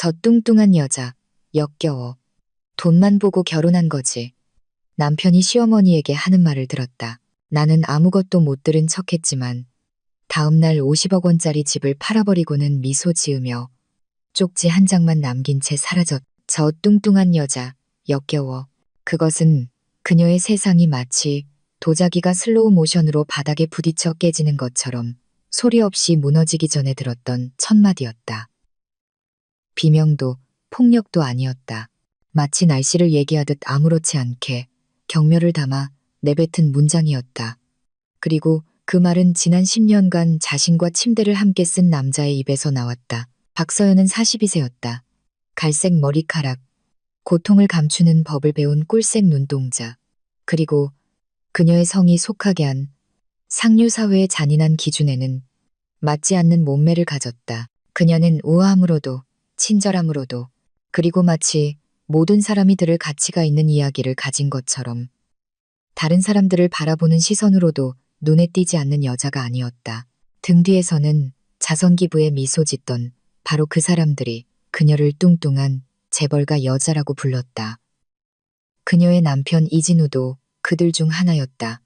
저 뚱뚱한 여자, 역겨워. 돈만 보고 결혼한 거지. 남편이 시어머니에게 하는 말을 들었다. 나는 아무것도 못 들은 척했지만 다음날 50억 원짜리 집을 팔아버리고는 미소 지으며 쪽지 한 장만 남긴 채 사라졌. 저 뚱뚱한 여자, 역겨워. 그것은 그녀의 세상이 마치 도자기가 슬로우 모션으로 바닥에 부딪혀 깨지는 것처럼 소리 없이 무너지기 전에 들었던 첫마디였다. 비명도 폭력도 아니었다. 마치 날씨를 얘기하듯 아무렇지 않게 경멸을 담아 내뱉은 문장이었다. 그리고 그 말은 지난 10년간 자신과 침대를 함께 쓴 남자의 입에서 나왔다. 박서연은 42세였다. 갈색 머리카락, 고통을 감추는 법을 배운 꿀색 눈동자, 그리고 그녀의 성이 속하게 한 상류사회의 잔인한 기준에는 맞지 않는 몸매를 가졌다. 그녀는 우아함으로도 친절함으로도 그리고 마치 모든 사람이 들을 가치가 있는 이야기를 가진 것처럼 다른 사람들을 바라보는 시선으로도 눈에 띄지 않는 여자가 아니었다. 등 뒤에서는 자선기부에 미소 짓던 바로 그 사람들이 그녀를 뚱뚱한 재벌가 여자라고 불렀다. 그녀의 남편 이진우도 그들 중 하나였다.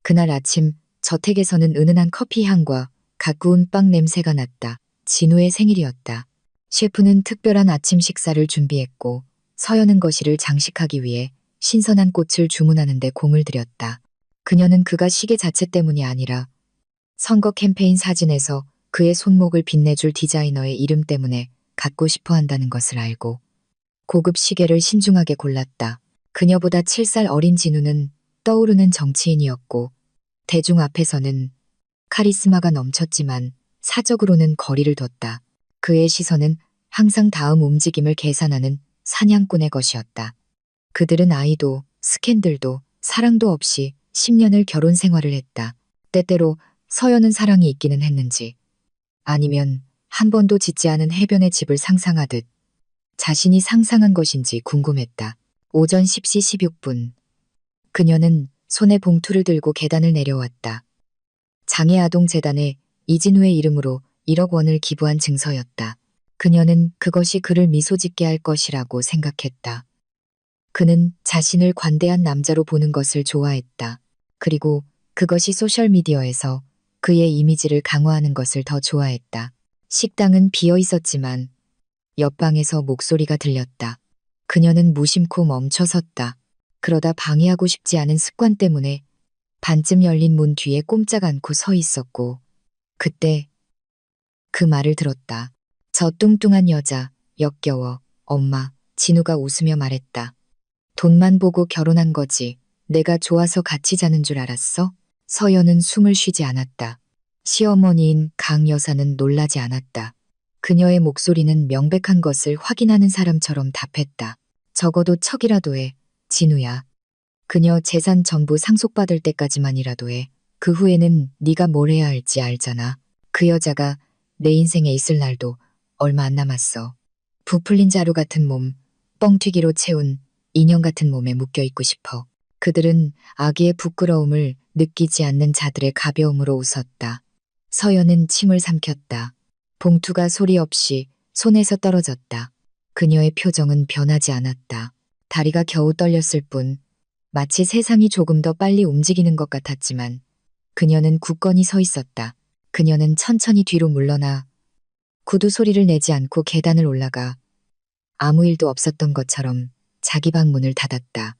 그날 아침 저택에서는 은은한 커피 향과 갓 구운 빵 냄새가 났다. 진우의 생일이었다. 셰프는 특별한 아침 식사를 준비했고 서연은 거실을 장식하기 위해 신선한 꽃을 주문하는 데 공을 들였다. 그녀는 그가 시계 자체 때문이 아니라 선거 캠페인 사진에서 그의 손목을 빛내줄 디자이너의 이름 때문에 갖고 싶어 한다는 것을 알고 고급 시계를 신중하게 골랐다. 그녀보다 7살 어린 진우는 떠오르는 정치인이었고 대중 앞에서는 카리스마가 넘쳤지만 사적으로는 거리를 뒀다. 그의 시선은 항상 다음 움직임을 계산하는 사냥꾼의 것이었다. 그들은 아이도 스캔들도 사랑도 없이 10년을 결혼 생활을 했다. 때때로 서연은 사랑이 있기는 했는지 아니면 한 번도 짓지 않은 해변의 집을 상상하듯 자신이 상상한 것인지 궁금했다. 오전 10시 16분 그녀는 손에 봉투를 들고 계단을 내려왔다. 장애아동재단에 이진우의 이름으로 1억 원을 기부한 증서였다. 그녀는 그것이 그를 미소 짓게 할 것이라고 생각했다. 그는 자신을 관대한 남자로 보는 것을 좋아했다. 그리고 그것이 소셜미디어에서 그의 이미지를 강화하는 것을 더 좋아했다. 식당은 비어 있었지만 옆방에서 목소리가 들렸다. 그녀는 무심코 멈춰섰다. 그러다 방해하고 싶지 않은 습관 때문에 반쯤 열린 문 뒤에 꼼짝 않고 서 있었고 그때 그 말을 들었다. 저 뚱뚱한 여자, 역겨워. 엄마, 진우가 웃으며 말했다. 돈만 보고 결혼한 거지. 내가 좋아서 같이 자는 줄 알았어? 서연은 숨을 쉬지 않았다. 시어머니인 강 여사는 놀라지 않았다. 그녀의 목소리는 명백한 것을 확인하는 사람처럼 답했다. 적어도 척이라도 해, 진우야. 그녀 재산 전부 상속받을 때까지만이라도 해. 그 후에는 네가 뭘 해야 할지 알잖아. 그 여자가 내 인생에 있을 날도 얼마 안 남았어. 부풀린 자루 같은 몸, 뻥튀기로 채운 인형 같은 몸에 묶여있고 싶어. 그들은 아기의 부끄러움을 느끼지 않는 자들의 가벼움으로 웃었다. 서연은 침을 삼켰다. 봉투가 소리 없이 손에서 떨어졌다. 그녀의 표정은 변하지 않았다. 다리가 겨우 떨렸을 뿐 마치 세상이 조금 더 빨리 움직이는 것 같았지만 그녀는 굳건히 서 있었다. 그녀는 천천히 뒤로 물러나 구두 소리를 내지 않고 계단을 올라가 아무 일도 없었던 것처럼 자기 방 문을 닫았다.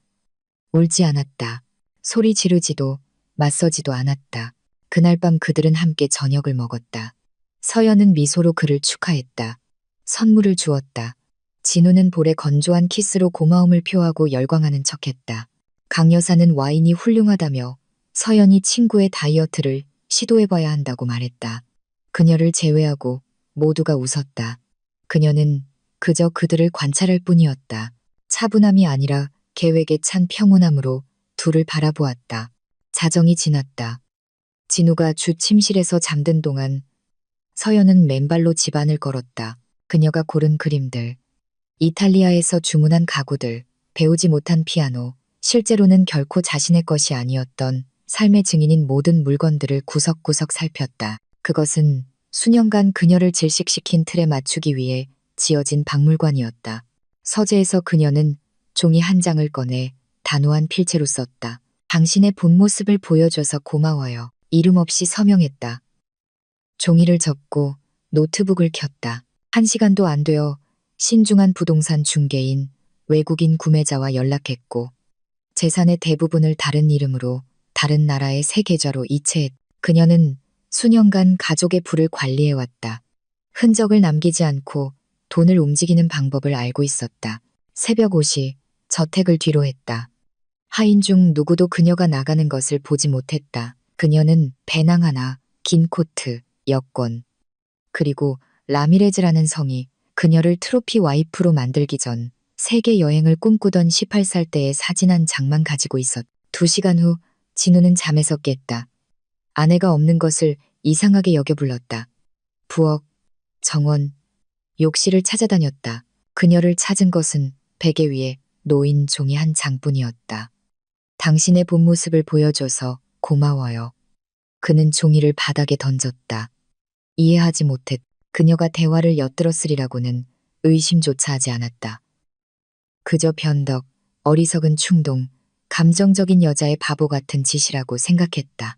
울지 않았다. 소리 지르지도 맞서지도 않았다. 그날 밤 그들은 함께 저녁을 먹었다. 서연은 미소로 그를 축하했다. 선물을 주었다. 진우는 볼에 건조한 키스로 고마움을 표하고 열광하는 척했다. 강 여사는 와인이 훌륭하다며 서연이 친구의 다이어트를 시도해봐야 한다고 말했다. 그녀를 제외하고 모두가 웃었다. 그녀는 그저 그들을 관찰할 뿐이었다. 차분함이 아니라 계획에 찬 평온함으로 둘을 바라보았다. 자정이 지났다. 진우가 주 침실에서 잠든 동안 서연은 맨발로 집안을 걸었다. 그녀가 고른 그림들, 이탈리아에서 주문한 가구들, 배우지 못한 피아노, 실제로는 결코 자신의 것이 아니었던 삶의 증인인 모든 물건들을 구석구석 살폈다. 그것은 수년간 그녀를 질식시킨 틀에 맞추기 위해 지어진 박물관이었다. 서재에서 그녀는 종이 한 장을 꺼내 단호한 필체로 썼다. 당신의 본 모습을 보여줘서 고마워요. 이름 없이 서명했다. 종이를 접고 노트북을 켰다. 1시간도 안 되어 신중한 부동산 중개인 외국인 구매자와 연락했고 재산의 대부분을 다른 이름으로 다른 나라의 새 계좌로 이체했다. 그녀는 수년간 가족의 부를 관리해왔다. 흔적을 남기지 않고 돈을 움직이는 방법을 알고 있었다. 새벽 5시 저택을 뒤로했다. 하인 중 누구도 그녀가 나가는 것을 보지 못했다. 그녀는 배낭 하나, 긴 코트, 여권, 그리고 라미레즈라는 성이 그녀를 트로피 와이프로 만들기 전 세계 여행을 꿈꾸던 18살 때의 사진 한 장만 가지고 있었다. 2시간 후 진우는 잠에서 깼다. 아내가 없는 것을 이상하게 여겨 불렀다. 부엌, 정원, 욕실을 찾아다녔다. 그녀를 찾은 것은 베개 위에 놓인 종이 한 장뿐이었다. 당신의 본 모습을 보여줘서 고마워요. 그는 종이를 바닥에 던졌다. 이해하지 못했. 그녀가 대화를 엿들었으리라고는 의심조차 하지 않았다. 그저 변덕, 어리석은 충동, 감정적인 여자의 바보 같은 짓이라고 생각했다.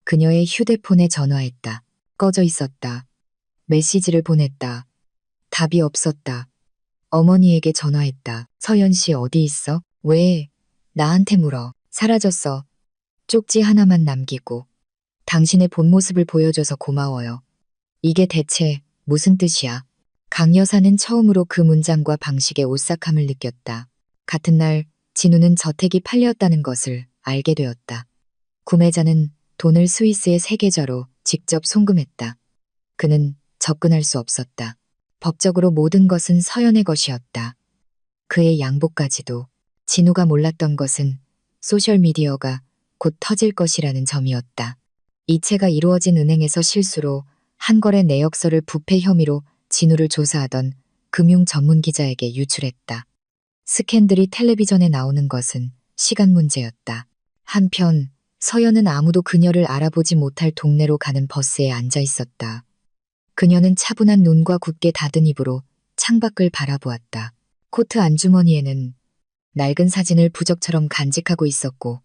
그녀의 휴대폰에 전화했다. 꺼져 있었다. 메시지를 보냈다. 답이 없었다. 어머니에게 전화했다. 서연 씨 어디 있어? 왜 나한테 물어? 사라졌어. 쪽지 하나만 남기고. 당신의 본 모습을 보여줘서 고마워요. 이게 대체 무슨 뜻이야? 강 여사는 처음으로 그 문장과 방식의 오싹함을 느꼈다. 같은 날 진우는 저택이 팔렸다는 것을 알게 되었다. 구매자는 돈을 스위스의 새 계좌로 직접 송금했다. 그는 접근할 수 없었다. 법적으로 모든 것은 서연의 것이었다. 그의 양복까지도. 진우가 몰랐던 것은 소셜미디어가 곧 터질 것이라는 점이었다. 이체가 이루어진 은행에서 실수로 한 거래 내역서를 부패 혐의로 진우를 조사하던 금융 전문 기자에게 유출했다. 스캔들이 텔레비전에 나오는 것은 시간 문제였다. 한편 서연은 아무도 그녀를 알아보지 못할 동네로 가는 버스에 앉아 있었다. 그녀는 차분한 눈과 굳게 닫은 입으로 창밖을 바라보았다. 코트 안주머니에는 낡은 사진을 부적처럼 간직하고 있었고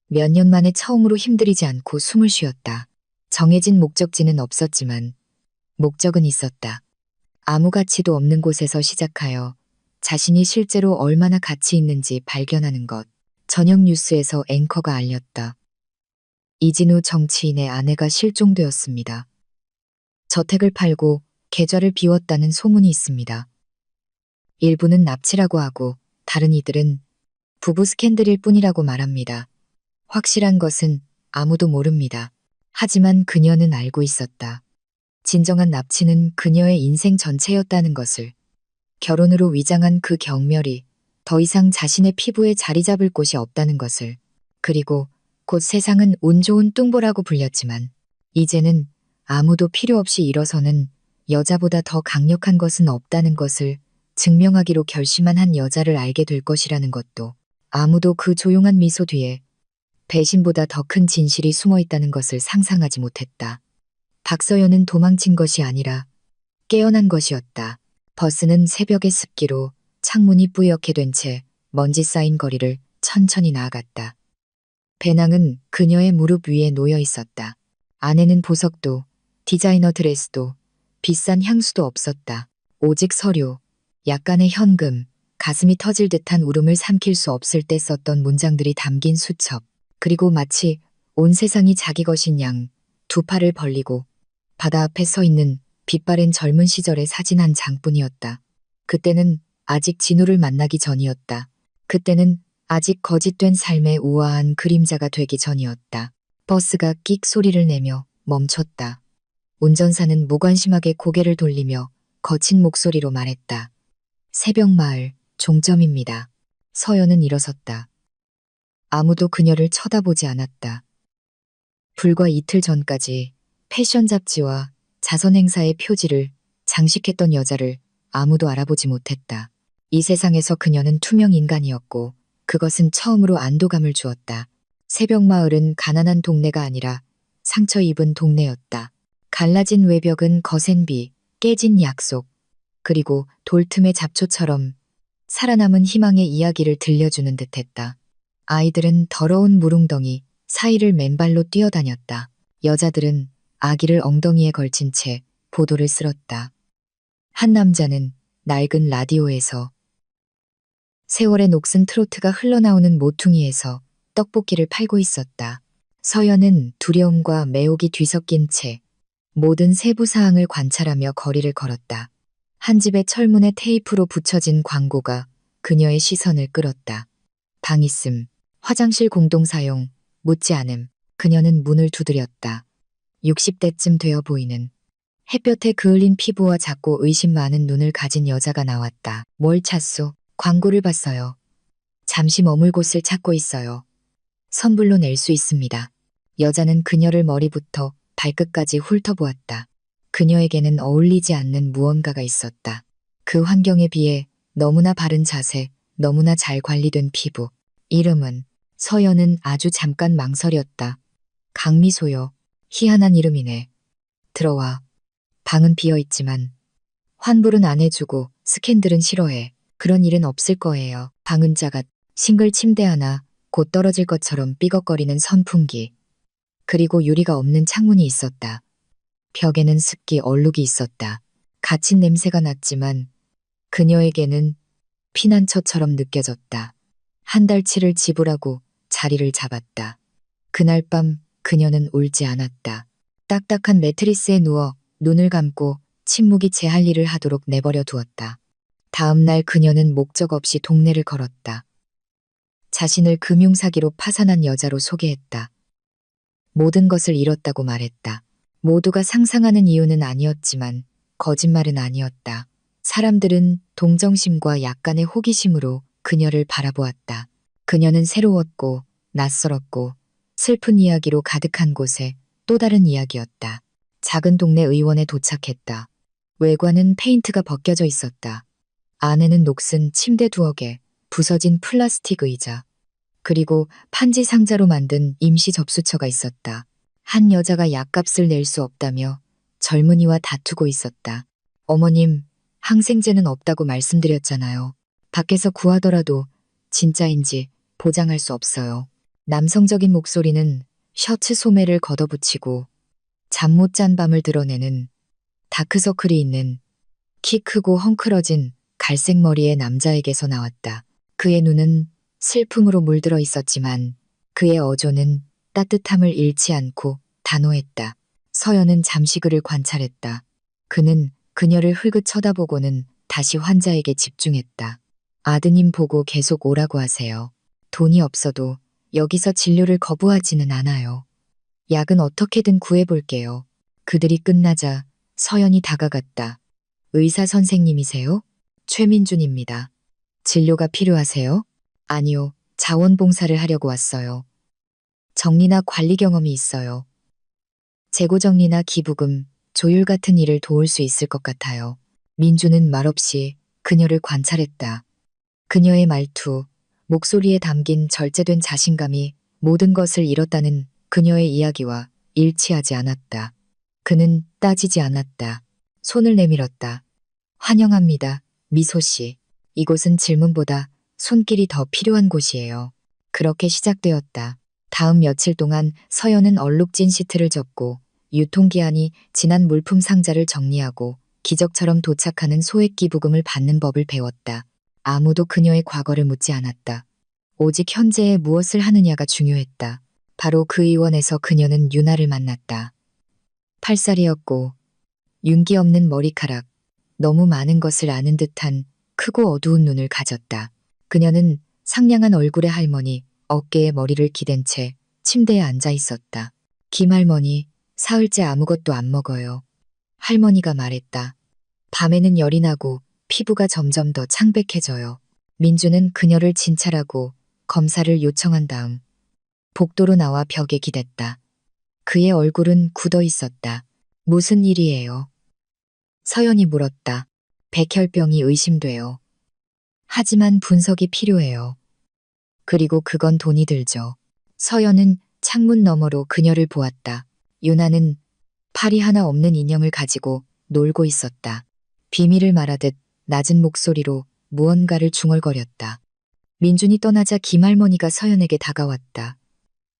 몇 년 만에 처음으로 힘들이지 않고 숨을 쉬었다. 정해진 목적지는 없었지만 목적은 있었다. 아무 가치도 없는 곳에서 시작하여 자신이 실제로 얼마나 가치 있는지 발견하는 것. 저녁 뉴스에서 앵커가 알렸다. 이진우 정치인의 아내가 실종되었습니다. 저택을 팔고 계좌를 비웠다는 소문이 있습니다. 일부는 납치라고 하고 다른 이들은 부부 스캔들일 뿐이라고 말합니다. 확실한 것은 아무도 모릅니다. 하지만 그녀는 알고 있었다. 진정한 납치는 그녀의 인생 전체였다는 것을. 결혼으로 위장한 그 경멸이 더 이상 자신의 피부에 자리 잡을 곳이 없다는 것을. 그리고 곧 세상은 운 좋은 뚱보라고 불렸지만 이제는 아무도 필요 없이 일어서는 여자보다 더 강력한 것은 없다는 것을 증명하기로 결심한 한 여자를 알게 될 것이라는 것도. 아무도 그 조용한 미소 뒤에 배신보다 더 큰 진실이 숨어 있다는 것을 상상하지 못했다. 박서연은 도망친 것이 아니라 깨어난 것이었다. 버스는 새벽의 습기로 창문이 뿌옇게 된 채 먼지 쌓인 거리를 천천히 나아갔다. 배낭은 그녀의 무릎 위에 놓여 있었다. 안에는 보석도 디자이너 드레스도 비싼 향수도 없었다. 오직 서류, 약간의 현금, 가슴이 터질 듯한 울음을 삼킬 수 없을 때 썼던 문장들이 담긴 수첩. 그리고 마치 온 세상이 자기 것인 양 두 팔을 벌리고 바다 앞에 서 있는 빛바랜 젊은 시절의 사진 한 장뿐이었다. 그때는 아직 진우를 만나기 전이었다. 그때는 아직 거짓된 삶의 우아한 그림자가 되기 전이었다. 버스가 끽 소리를 내며 멈췄다. 운전사는 무관심하게 고개를 돌리며 거친 목소리로 말했다. 새벽마을 종점입니다. 서연은 일어섰다. 아무도 그녀를 쳐다보지 않았다. 불과 이틀 전까지 패션 잡지와 자선 행사의 표지를 장식했던 여자를 아무도 알아보지 못했다. 이 세상에서 그녀는 투명 인간이었고 그것은 처음으로 안도감을 주었다. 새벽마을은 가난한 동네가 아니라 상처 입은 동네였다. 갈라진 외벽은 거센 비, 깨진 약속, 그리고 돌틈의 잡초처럼 살아남은 희망의 이야기를 들려주는 듯했다. 아이들은 더러운 물웅덩이 사이를 맨발로 뛰어다녔다. 여자들은 아기를 엉덩이에 걸친 채 보도를 쓸었다. 한 남자는 낡은 라디오에서 세월의 녹슨 트로트가 흘러나오는 모퉁이에서 떡볶이를 팔고 있었다. 서연은 두려움과 매혹이 뒤섞인 채 모든 세부 사항을 관찰하며 거리를 걸었다. 한 집의 철문에 테이프로 붙여진 광고가 그녀의 시선을 끌었다. 방 있음, 화장실 공동 사용, 묻지 않음. 그녀는 문을 두드렸다. 60대쯤 되어 보이는 햇볕에 그을린 피부와 작고 의심 많은 눈을 가진 여자가 나왔다. 뭘 찾소? 광고를 봤어요. 잠시 머물 곳을 찾고 있어요. 선불로 낼 수 있습니다. 여자는 그녀를 머리부터 발끝까지 훑어보았다. 그녀에게는 어울리지 않는 무언가가 있었다. 그 환경에 비해 너무나 바른 자세, 너무나 잘 관리된 피부. 이름은 서연은 아주 잠깐 망설였다. 강미소요. 희한한 이름이네. 들어와. 방은 비어있지만 환불은 안 해주고 스캔들은 싫어해. 그런 일은 없을 거예요. 방은 작았. 싱글 침대 하나, 곧 떨어질 것처럼 삐걱거리는 선풍기. 그리고 유리가 없는 창문이 있었다. 벽에는 습기 얼룩이 있었다. 갇힌 냄새가 났지만 그녀에게는 피난처처럼 느껴졌다. 한 달치를 지불하고 자리를 잡았다. 그날 밤 그녀는 울지 않았다. 딱딱한 매트리스에 누워 눈을 감고 침묵이 제 할 일을 하도록 내버려 두었다. 다음 날 그녀는 목적 없이 동네를 걸었다. 자신을 금융사기로 파산한 여자로 소개했다. 모든 것을 잃었다고 말했다. 모두가 상상하는 이유는 아니었지만 거짓말은 아니었다. 사람들은 동정심과 약간의 호기심으로 그녀를 바라보았다. 그녀는 새로웠고 낯설었고 슬픈 이야기로 가득한 곳에 또 다른 이야기였다. 작은 동네 의원에 도착했다. 외관은 페인트가 벗겨져 있었다. 안에는 녹슨 침대 2개, 부서진 플라스틱 의자, 그리고 판지 상자로 만든 임시 접수처가 있었다. 한 여자가 약값을 낼 수 없다며 젊은이와 다투고 있었다. 어머님, 항생제는 없다고 말씀드렸잖아요. 밖에서 구하더라도 진짜인지 보장할 수 없어요. 남성적인 목소리는 셔츠 소매를 걷어붙이고 잠 못 잔 밤을 드러내는 다크서클이 있는 키 크고 헝클어진 갈색 머리의 남자에게서 나왔다. 그의 눈은 슬픔으로 물들어 있었지만 그의 어조는 따뜻함을 잃지 않고 단호했다. 서연은 잠시 그를 관찰했다. 그는 그녀를 흘긋 쳐다보고는 다시 환자에게 집중했다. 아드님 보고 계속 오라고 하세요. 돈이 없어도 여기서 진료를 거부하지는 않아요. 약은 어떻게든 구해볼게요. 그들이 끝나자 서연이 다가갔다. 의사 선생님이세요? 최민준입니다. 진료가 필요하세요? 아니요, 자원봉사를 하려고 왔어요. 정리나 관리 경험이 있어요. 재고정리나 기부금, 조율 같은 일을 도울 수 있을 것 같아요. 민주는 말없이 그녀를 관찰했다. 그녀의 말투, 목소리에 담긴 절제된 자신감이 모든 것을 잃었다는 그녀의 이야기와 일치하지 않았다. 그는 따지지 않았다. 손을 내밀었다. 환영합니다, 미소 씨. 이곳은 질문보다 손길이 더 필요한 곳이에요. 그렇게 시작되었다. 다음 며칠 동안 서연은 얼룩진 시트를 접고 유통기한이 지난 물품 상자를 정리하고 기적처럼 도착하는 소액 기부금을 받는 법을 배웠다. 아무도 그녀의 과거를 묻지 않았다. 오직 현재에 무엇을 하느냐가 중요했다. 바로 그 의원에서 그녀는 유나를 만났다. 8살이었고 윤기 없는 머리카락, 너무 많은 것을 아는 듯한 크고 어두운 눈을 가졌다. 그녀는 상냥한 얼굴의 할머니, 어깨에 머리를 기댄 채 침대에 앉아 있었다. 김할머니, 사흘째 아무것도 안 먹어요. 할머니가 말했다. 밤에는 열이 나고 피부가 점점 더 창백해져요. 민주는 그녀를 진찰하고 검사를 요청한 다음 복도로 나와 벽에 기댔다. 그의 얼굴은 굳어 있었다. 무슨 일이에요? 서연이 물었다. 백혈병이 의심돼요. 하지만 분석이 필요해요. 그리고 그건 돈이 들죠. 서연은 창문 너머로 그녀를 보았다. 유나는 팔이 하나 없는 인형을 가지고 놀고 있었다. 비밀을 말하듯 낮은 목소리로 무언가를 중얼거렸다. 민준이 떠나자 김할머니가 서연에게 다가왔다.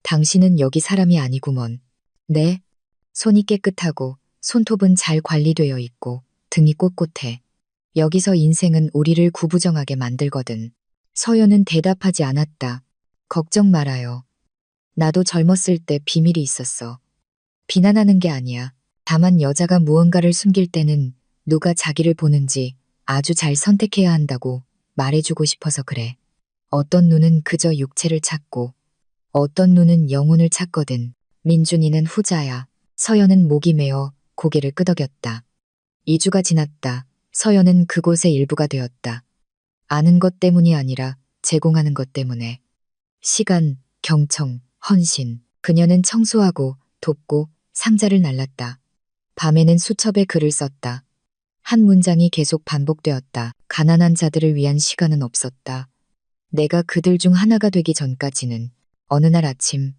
당신은 여기 사람이 아니구먼. 네? 손이 깨끗하고 손톱은 잘 관리되어 있고 등이 꼿꼿해. 여기서 인생은 우리를 구부정하게 만들거든. 서연은 대답하지 않았다. 걱정 말아요. 나도 젊었을 때 비밀이 있었어. 비난하는 게 아니야. 다만 여자가 무언가를 숨길 때는 누가 자기를 보는지 아주 잘 선택해야 한다고 말해주고 싶어서 그래. 어떤 눈은 그저 육체를 찾고 어떤 눈은 영혼을 찾거든. 민준이는 후자야. 서연은 목이 메어 고개를 끄덕였다. 2주가 지났다. 서연은 그곳의 일부가 되었다. 아는 것 때문이 아니라 제공하는 것 때문에. 시간, 경청, 헌신. 그녀는 청소하고 돕고 상자를 날랐다. 밤에는 수첩에 글을 썼다. 한 문장이 계속 반복되었다. 가난한 자들을 위한 시간은 없었다. 내가 그들 중 하나가 되기 전까지는. 어느 날 아침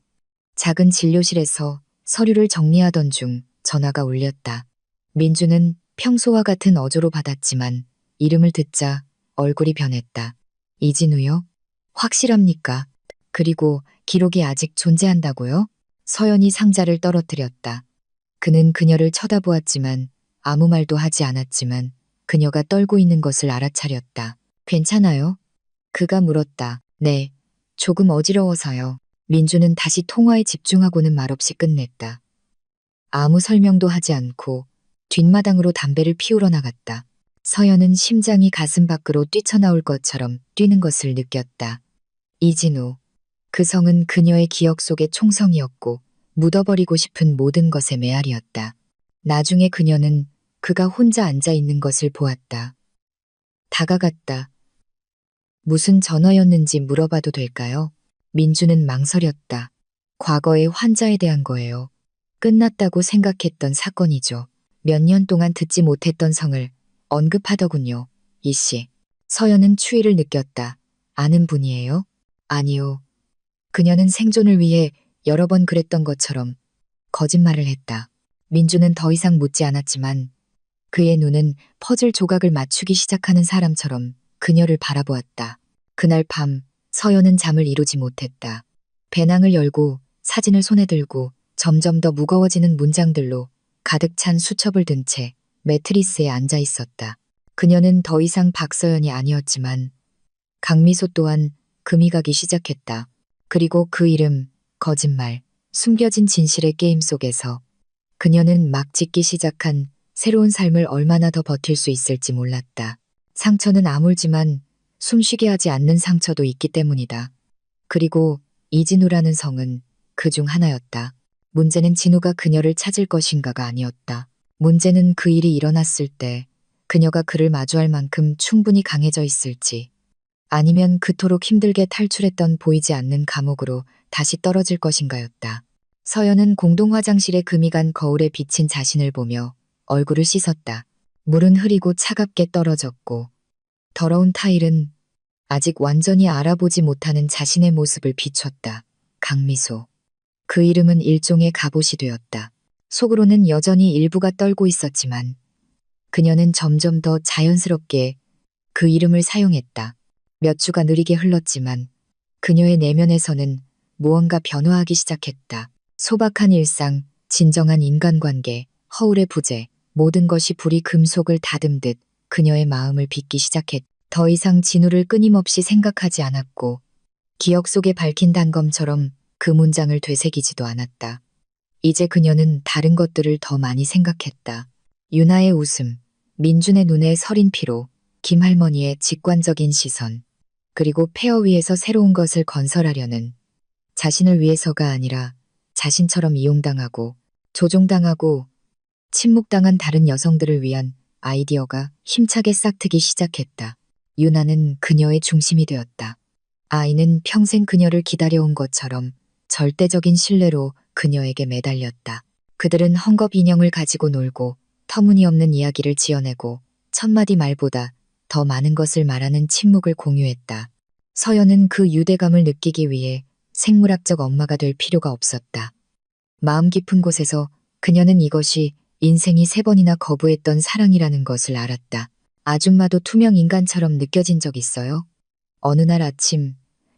작은 진료실에서 서류를 정리하던 중 전화가 울렸다. 민주는 평소와 같은 어조로 받았지만 이름을 듣자 얼굴이 변했다. 이진우요? 확실합니까? 그리고 기록이 아직 존재한다고요? 서연이 상자를 떨어뜨렸다. 그는 그녀를 쳐다보았지만 아무 말도 하지 않았지만 그녀가 떨고 있는 것을 알아차렸다. 괜찮아요? 그가 물었다. 네, 조금 어지러워서요. 민주는 다시 통화에 집중하고는 말없이 끝냈다. 아무 설명도 하지 않고 뒷마당으로 담배를 피우러 나갔다. 서연은 심장이 가슴 밖으로 뛰쳐나올 것처럼 뛰는 것을 느꼈다. 이진우. 그 성은 그녀의 기억 속의 총성이었고 묻어버리고 싶은 모든 것의 메아리였다. 나중에 그녀는 그가 혼자 앉아 있는 것을 보았다. 다가갔다. 무슨 전화였는지 물어봐도 될까요? 민주는 망설였다. 과거의 환자에 대한 거예요. 끝났다고 생각했던 사건이죠. 몇 년 동안 듣지 못했던 성을 언급하더군요. 이씨. 서연은 추위를 느꼈다. 아는 분이에요? 아니요. 그녀는 생존을 위해 여러 번 그랬던 것처럼 거짓말을 했다. 민주는 더 이상 묻지 않았지만 그의 눈은 퍼즐 조각을 맞추기 시작하는 사람처럼 그녀를 바라보았다. 그날 밤 서연은 잠을 이루지 못했다. 배낭을 열고 사진을 손에 들고 점점 더 무거워지는 문장들로 가득 찬 수첩을 든 채 매트리스에 앉아 있었다. 그녀는 더 이상 박서연이 아니었지만 강미소 또한 금이 가기 시작했다. 그리고 그 이름, 거짓말, 숨겨진 진실의 게임 속에서 그녀는 막 짓기 시작한 새로운 삶을 얼마나 더 버틸 수 있을지 몰랐다. 상처는 아물지만 숨쉬게 하지 않는 상처도 있기 때문이다. 그리고 이진우라는 성은 그 중 하나였다. 문제는 진우가 그녀를 찾을 것인가가 아니었다. 문제는 그 일이 일어났을 때 그녀가 그를 마주할 만큼 충분히 강해져 있을지 아니면 그토록 힘들게 탈출했던 보이지 않는 감옥으로 다시 떨어질 것인가였다. 서연은 공동 화장실에 금이 간 거울에 비친 자신을 보며 얼굴을 씻었다. 물은 흐리고 차갑게 떨어졌고 더러운 타일은 아직 완전히 알아보지 못하는 자신의 모습을 비췄다. 강미소. 그 이름은 일종의 갑옷이 되었다. 속으로는 여전히 일부가 떨고 있었지만 그녀는 점점 더 자연스럽게 그 이름을 사용했다. 몇 주가 느리게 흘렀지만 그녀의 내면에서는 무언가 변화하기 시작했다. 소박한 일상, 진정한 인간관계, 허울의 부재, 모든 것이 불이 금속을 다듬듯 그녀의 마음을 빚기 시작했다. 더 이상 진우를 끊임없이 생각하지 않았고 기억 속에 밝힌 단검처럼 그 문장을 되새기지도 않았다. 이제 그녀는 다른 것들을 더 많이 생각했다. 유나의 웃음, 민준의 눈에 서린 피로, 김할머니의 직관적인 시선, 그리고 폐허 위에서 새로운 것을 건설하려는 자신을 위해서가 아니라 자신처럼 이용당하고 조종당하고 침묵당한 다른 여성들을 위한 아이디어가 힘차게 싹트기 시작했다. 유나는 그녀의 중심이 되었다. 아이는 평생 그녀를 기다려온 것처럼 절대적인 신뢰로 그녀에게 매달렸다. 그들은 헝겊 인형을 가지고 놀고 터무니없는 이야기를 지어내고 첫마디 말보다 더 많은 것을 말하는 침묵을 공유했다. 서연은 그 유대감을 느끼기 위해 생물학적 엄마가 될 필요가 없었다. 마음 깊은 곳에서 그녀는 이것이 인생이 3번이나 거부했던 사랑이라는 것을 알았다. 아줌마도 투명 인간처럼 느껴진 적 있어요? 어느 날 아침,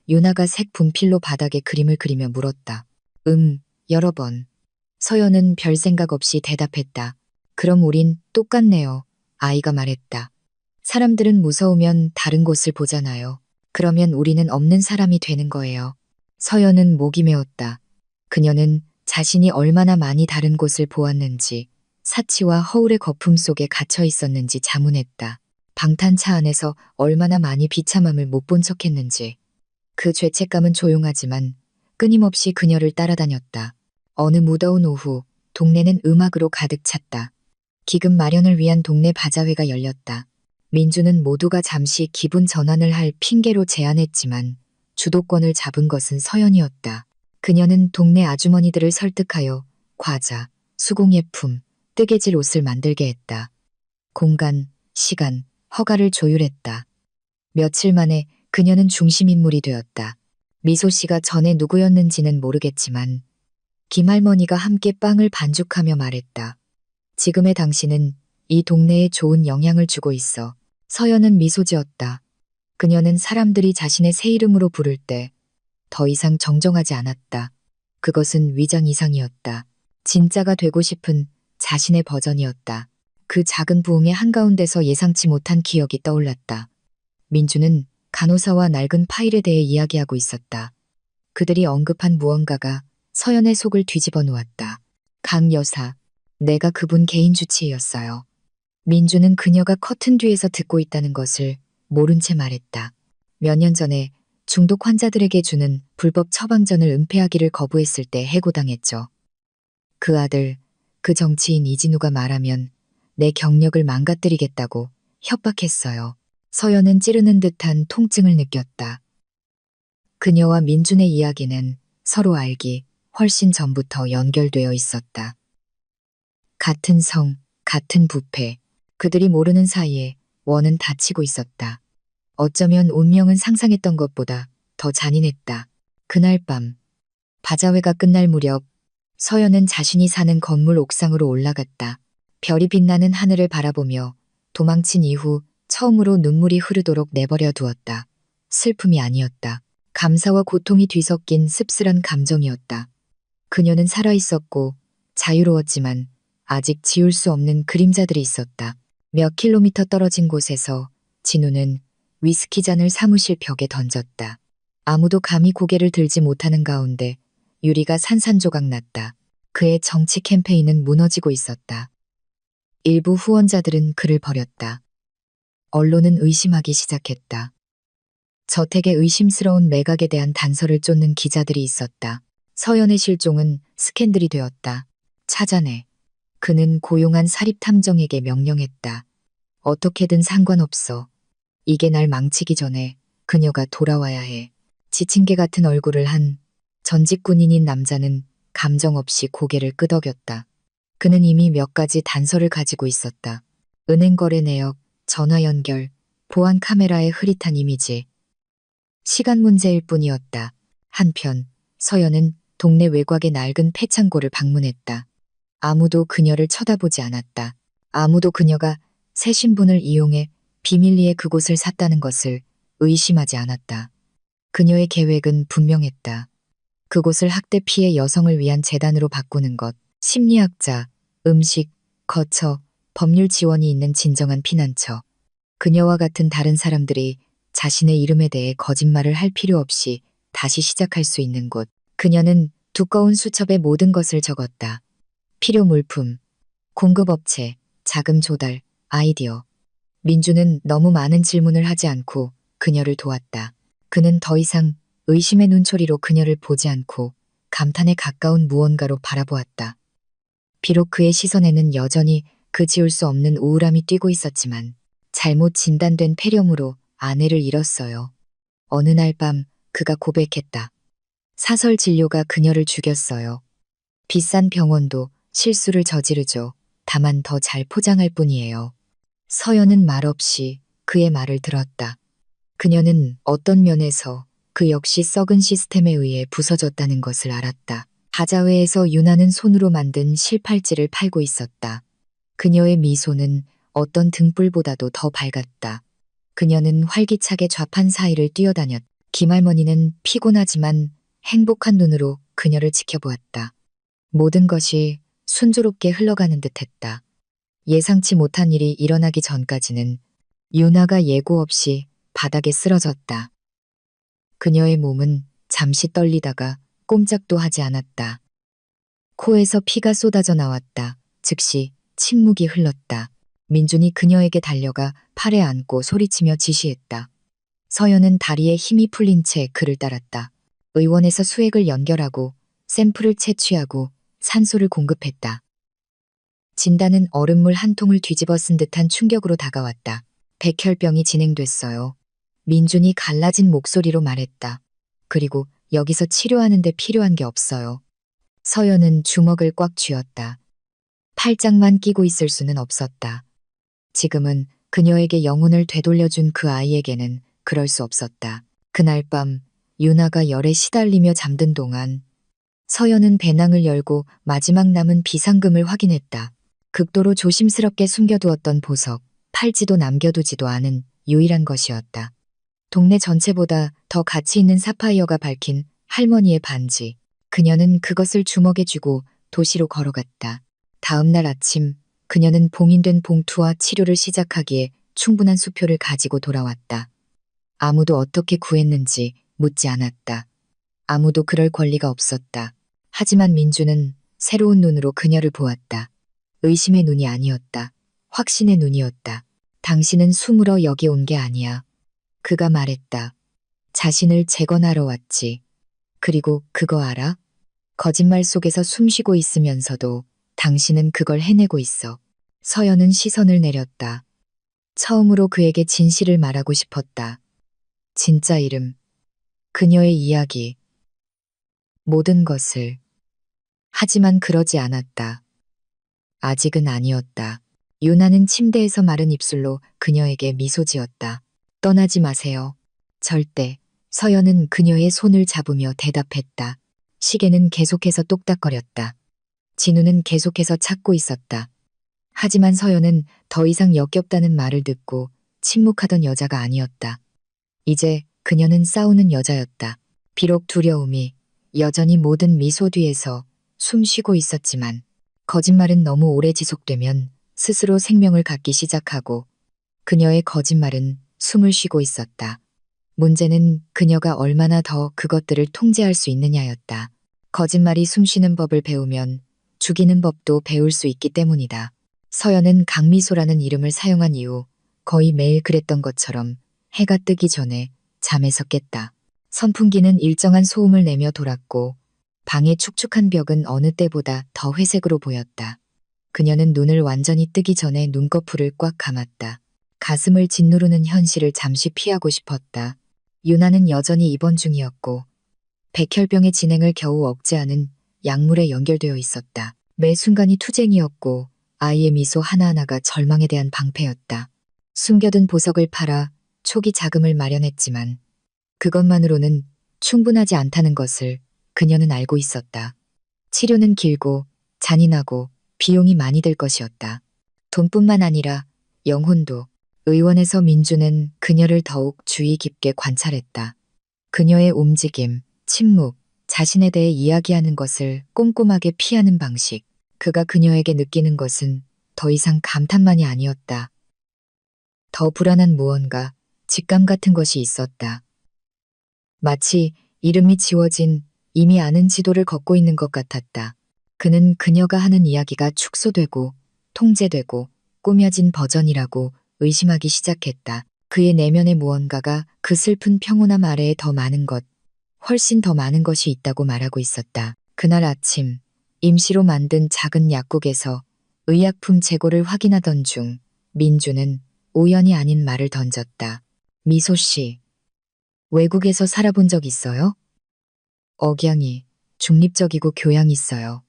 유나가 색 분필로 바닥에 그림을 그리며 물었다. 여러 번. 서연은 별 생각 없이 대답했다. 그럼 우린 똑같네요. 아이가 말했다. 사람들은 무서우면 다른 곳을 보잖아요. 그러면 우리는 없는 사람이 되는 거예요. 서연은 목이 메었다. 그녀는 자신이 얼마나 많이 다른 곳을 보았는지, 사치와 허울의 거품 속에 갇혀 있었는지 자문했다. 방탄차 안에서 얼마나 많이 비참함을 못 본 척했는지. 그 죄책감은 조용하지만 끊임없이 그녀를 따라다녔다. 어느 무더운 오후, 동네는 음악으로 가득 찼다. 기금 마련을 위한 동네 바자회가 열렸다. 민주는 모두가 잠시 기분 전환을 할 핑계로 제안했지만 주도권을 잡은 것은 서연이었다. 그녀는 동네 아주머니들을 설득하여 과자, 수공예품, 뜨개질 옷을 만들게 했다. 공간, 시간, 허가를 조율했다. 며칠 만에 그녀는 중심인물이 되었다. 미소 씨가 전에 누구였는지는 모르겠지만 김할머니가 함께 빵을 반죽하며 말했다. 지금의 당신은 이 동네에 좋은 영향을 주고 있어. 서연은 미소 지었다. 그녀는 사람들이 자신의 새 이름으로 부를 때 더 이상 정정하지 않았다. 그것은 위장 이상이었다. 진짜가 되고 싶은 자신의 버전이었다. 그 작은 부흥의 한가운데서 예상치 못한 기억이 떠올랐다. 민주는 간호사와 낡은 파일에 대해 이야기하고 있었다. 그들이 언급한 무언가가 서연의 속을 뒤집어 놓았다. 강 여사, 내가 그분 개인 주치의였어요. 민주는 그녀가 커튼 뒤에서 듣고 있다는 것을 모른 채 말했다. 몇 년 전에 중독 환자들에게 주는 불법 처방전을 은폐하기를 거부했을 때 해고당했죠. 그 아들, 그 정치인 이진우가 말하면 내 경력을 망가뜨리겠다고 협박했어요. 서연은 찌르는 듯한 통증을 느꼈다. 그녀와 민준의 이야기는 서로 알기 훨씬 전부터 연결되어 있었다. 같은 성, 같은 부패, 그들이 모르는 사이에 원은 닫히고 있었다. 어쩌면 운명은 상상했던 것보다 더 잔인했다. 그날 밤, 바자회가 끝날 무렵 서연은 자신이 사는 건물 옥상으로 올라갔다. 별이 빛나는 하늘을 바라보며 도망친 이후 처음으로 눈물이 흐르도록 내버려 두었다. 슬픔이 아니었다. 감사와 고통이 뒤섞인 씁쓸한 감정이었다. 그녀는 살아있었고 자유로웠지만 아직 지울 수 없는 그림자들이 있었다. 몇 킬로미터 떨어진 곳에서 진우는 위스키 잔을 사무실 벽에 던졌다. 아무도 감히 고개를 들지 못하는 가운데 유리가 산산조각 났다. 그의 정치 캠페인은 무너지고 있었다. 일부 후원자들은 그를 버렸다. 언론은 의심하기 시작했다. 저택에 의심스러운 매각에 대한 단서를 쫓는 기자들이 있었다. 서연의 실종은 스캔들이 되었다. 찾아내. 그는 고용한 사립탐정에게 명령했다. 어떻게든 상관없어. 이게 날 망치기 전에 그녀가 돌아와야 해. 지친 개 같은 얼굴을 한 전직 군인인 남자는 감정 없이 고개를 끄덕였다. 그는 이미 몇 가지 단서를 가지고 있었다. 은행 거래 내역, 전화 연결, 보안 카메라의 흐릿한 이미지. 시간 문제일 뿐이었다. 한편 서연은 동네 외곽의 낡은 폐창고를 방문했다. 아무도 그녀를 쳐다보지 않았다. 아무도 그녀가 새 신분을 이용해 비밀리에 그곳을 샀다는 것을 의심하지 않았다. 그녀의 계획은 분명했다. 그곳을 학대 피해 여성을 위한 재단으로 바꾸는 것, 심리학자, 음식, 거처, 법률 지원이 있는 진정한 피난처. 그녀와 같은 다른 사람들이 자신의 이름에 대해 거짓말을 할 필요 없이 다시 시작할 수 있는 곳. 그녀는 두꺼운 수첩에 모든 것을 적었다. 필요 물품, 공급업체, 자금 조달, 아이디어. 민주는 너무 많은 질문을 하지 않고 그녀를 도왔다. 그는 더 이상 의심의 눈초리로 그녀를 보지 않고 감탄에 가까운 무언가로 바라보았다. 비록 그의 시선에는 여전히 그 지울 수 없는 우울함이 뛰고 있었지만 잘못 진단된 폐렴으로 아내를 잃었어요. 어느 날 밤 그가 고백했다. 사설 진료가 그녀를 죽였어요. 비싼 병원도 실수를 저지르죠. 다만 더 잘 포장할 뿐이에요. 서연은 말없이 그의 말을 들었다. 그녀는 어떤 면에서 그 역시 썩은 시스템에 의해 부서졌다는 것을 알았다. 바자회에서 유나는 손으로 만든 실팔찌를 팔고 있었다. 그녀의 미소는 어떤 등불보다도 더 밝았다. 그녀는 활기차게 좌판 사이를 뛰어다녔. 김할머니는 피곤하지만 행복한 눈으로 그녀를 지켜보았다. 모든 것이 순조롭게 흘러가는 듯했다. 예상치 못한 일이 일어나기 전까지는 유나가 예고 없이 바닥에 쓰러졌다. 그녀의 몸은 잠시 떨리다가 꼼짝도 하지 않았다. 코에서 피가 쏟아져 나왔다. 즉시 침묵이 흘렀다. 민준이 그녀에게 달려가 팔에 안고 소리치며 지시했다. 서연은 다리에 힘이 풀린 채 그를 따랐다. 의원에서 수액을 연결하고 샘플을 채취하고 산소를 공급했다. 진단은 얼음물 한 통을 뒤집어 쓴 듯한 충격으로 다가왔다. 백혈병이 진행됐어요. 민준이 갈라진 목소리로 말했다. 그리고 여기서 치료하는데 필요한 게 없어요. 서연은 주먹을 꽉 쥐었다. 팔짱만 끼고 있을 수는 없었다. 지금은 그녀에게 영혼을 되돌려준 그 아이에게는 그럴 수 없었다. 그날 밤 유나가 열에 시달리며 잠든 동안 서연은 배낭을 열고 마지막 남은 비상금을 확인했다. 극도로 조심스럽게 숨겨두었던 보석, 팔찌도 남겨두지도 않은 유일한 것이었다. 동네 전체보다 더 가치 있는 사파이어가 밝힌 할머니의 반지. 그녀는 그것을 주먹에 쥐고 도시로 걸어갔다. 다음 날 아침 그녀는 봉인된 봉투와 치료를 시작하기에 충분한 수표를 가지고 돌아왔다. 아무도 어떻게 구했는지 묻지 않았다. 아무도 그럴 권리가 없었다. 하지만 민주는 새로운 눈으로 그녀를 보았다. 의심의 눈이 아니었다. 확신의 눈이었다. 당신은 숨으러 여기 온 게 아니야. 그가 말했다. 자신을 재건하러 왔지. 그리고 그거 알아? 거짓말 속에서 숨쉬고 있으면서도 당신은 그걸 해내고 있어. 서연은 시선을 내렸다. 처음으로 그에게 진실을 말하고 싶었다. 진짜 이름, 그녀의 이야기, 모든 것을. 하지만 그러지 않았다. 아직은 아니었다. 유나는 침대에서 마른 입술로 그녀에게 미소 지었다. 떠나지 마세요. 절대. 서연은 그녀의 손을 잡으며 대답했다. 시계는 계속해서 똑딱거렸다. 진우는 계속해서 찾고 있었다. 하지만 서연은 더 이상 역겹다는 말을 듣고 침묵하던 여자가 아니었다. 이제 그녀는 싸우는 여자였다. 비록 두려움이 여전히 모든 미소 뒤에서 숨쉬고 있었지만 거짓말은 너무 오래 지속되면 스스로 생명을 갖기 시작하고 그녀의 거짓말은 숨을 쉬고 있었다. 문제는 그녀가 얼마나 더 그것들을 통제할 수 있느냐였다. 거짓말이 숨쉬는 법을 배우면 죽이는 법도 배울 수 있기 때문이다. 서연은 강미소라는 이름을 사용한 이후 거의 매일 그랬던 것처럼 해가 뜨기 전에 잠에서 깼다. 선풍기는 일정한 소음을 내며 돌았고 방의 축축한 벽은 어느 때보다 더 회색으로 보였다. 그녀는 눈을 완전히 뜨기 전에 눈꺼풀을 꽉 감았다. 가슴을 짓누르는 현실을 잠시 피하고 싶었다. 유나는 여전히 입원 중이었고 백혈병의 진행을 겨우 억제하는 약물에 연결되어 있었다. 매 순간이 투쟁이었고 아이의 미소 하나하나가 절망에 대한 방패였다. 숨겨둔 보석을 팔아 초기 자금을 마련했지만 그것만으로는 충분하지 않다는 것을 그녀는 알고 있었다. 치료는 길고 잔인하고 비용이 많이 들 것이었다. 돈뿐만 아니라 영혼도. 의원에서 민주는 그녀를 더욱 주의 깊게 관찰했다. 그녀의 움직임, 침묵, 자신에 대해 이야기하는 것을 꼼꼼하게 피하는 방식. 그가 그녀에게 느끼는 것은 더 이상 감탄만이 아니었다. 더 불안한 무언가, 직감 같은 것이 있었다. 마치 이름이 지워진 이미 아는 지도를 걷고 있는 것 같았다. 그는 그녀가 하는 이야기가 축소되고 통제되고 꾸며진 버전이라고 의심하기 시작했다. 그의 내면의 무언가가 그 슬픈 평온함 아래에 더 많은 것, 훨씬 더 많은 것이 있다고 말하고 있었다. 그날 아침 임시로 만든 작은 약국에서 의약품 재고를 확인하던 중 민주는 우연이 아닌 말을 던졌다. 미소 씨, 외국에서 살아본 적 있어요? 억양이 중립적이고 교양 있어요.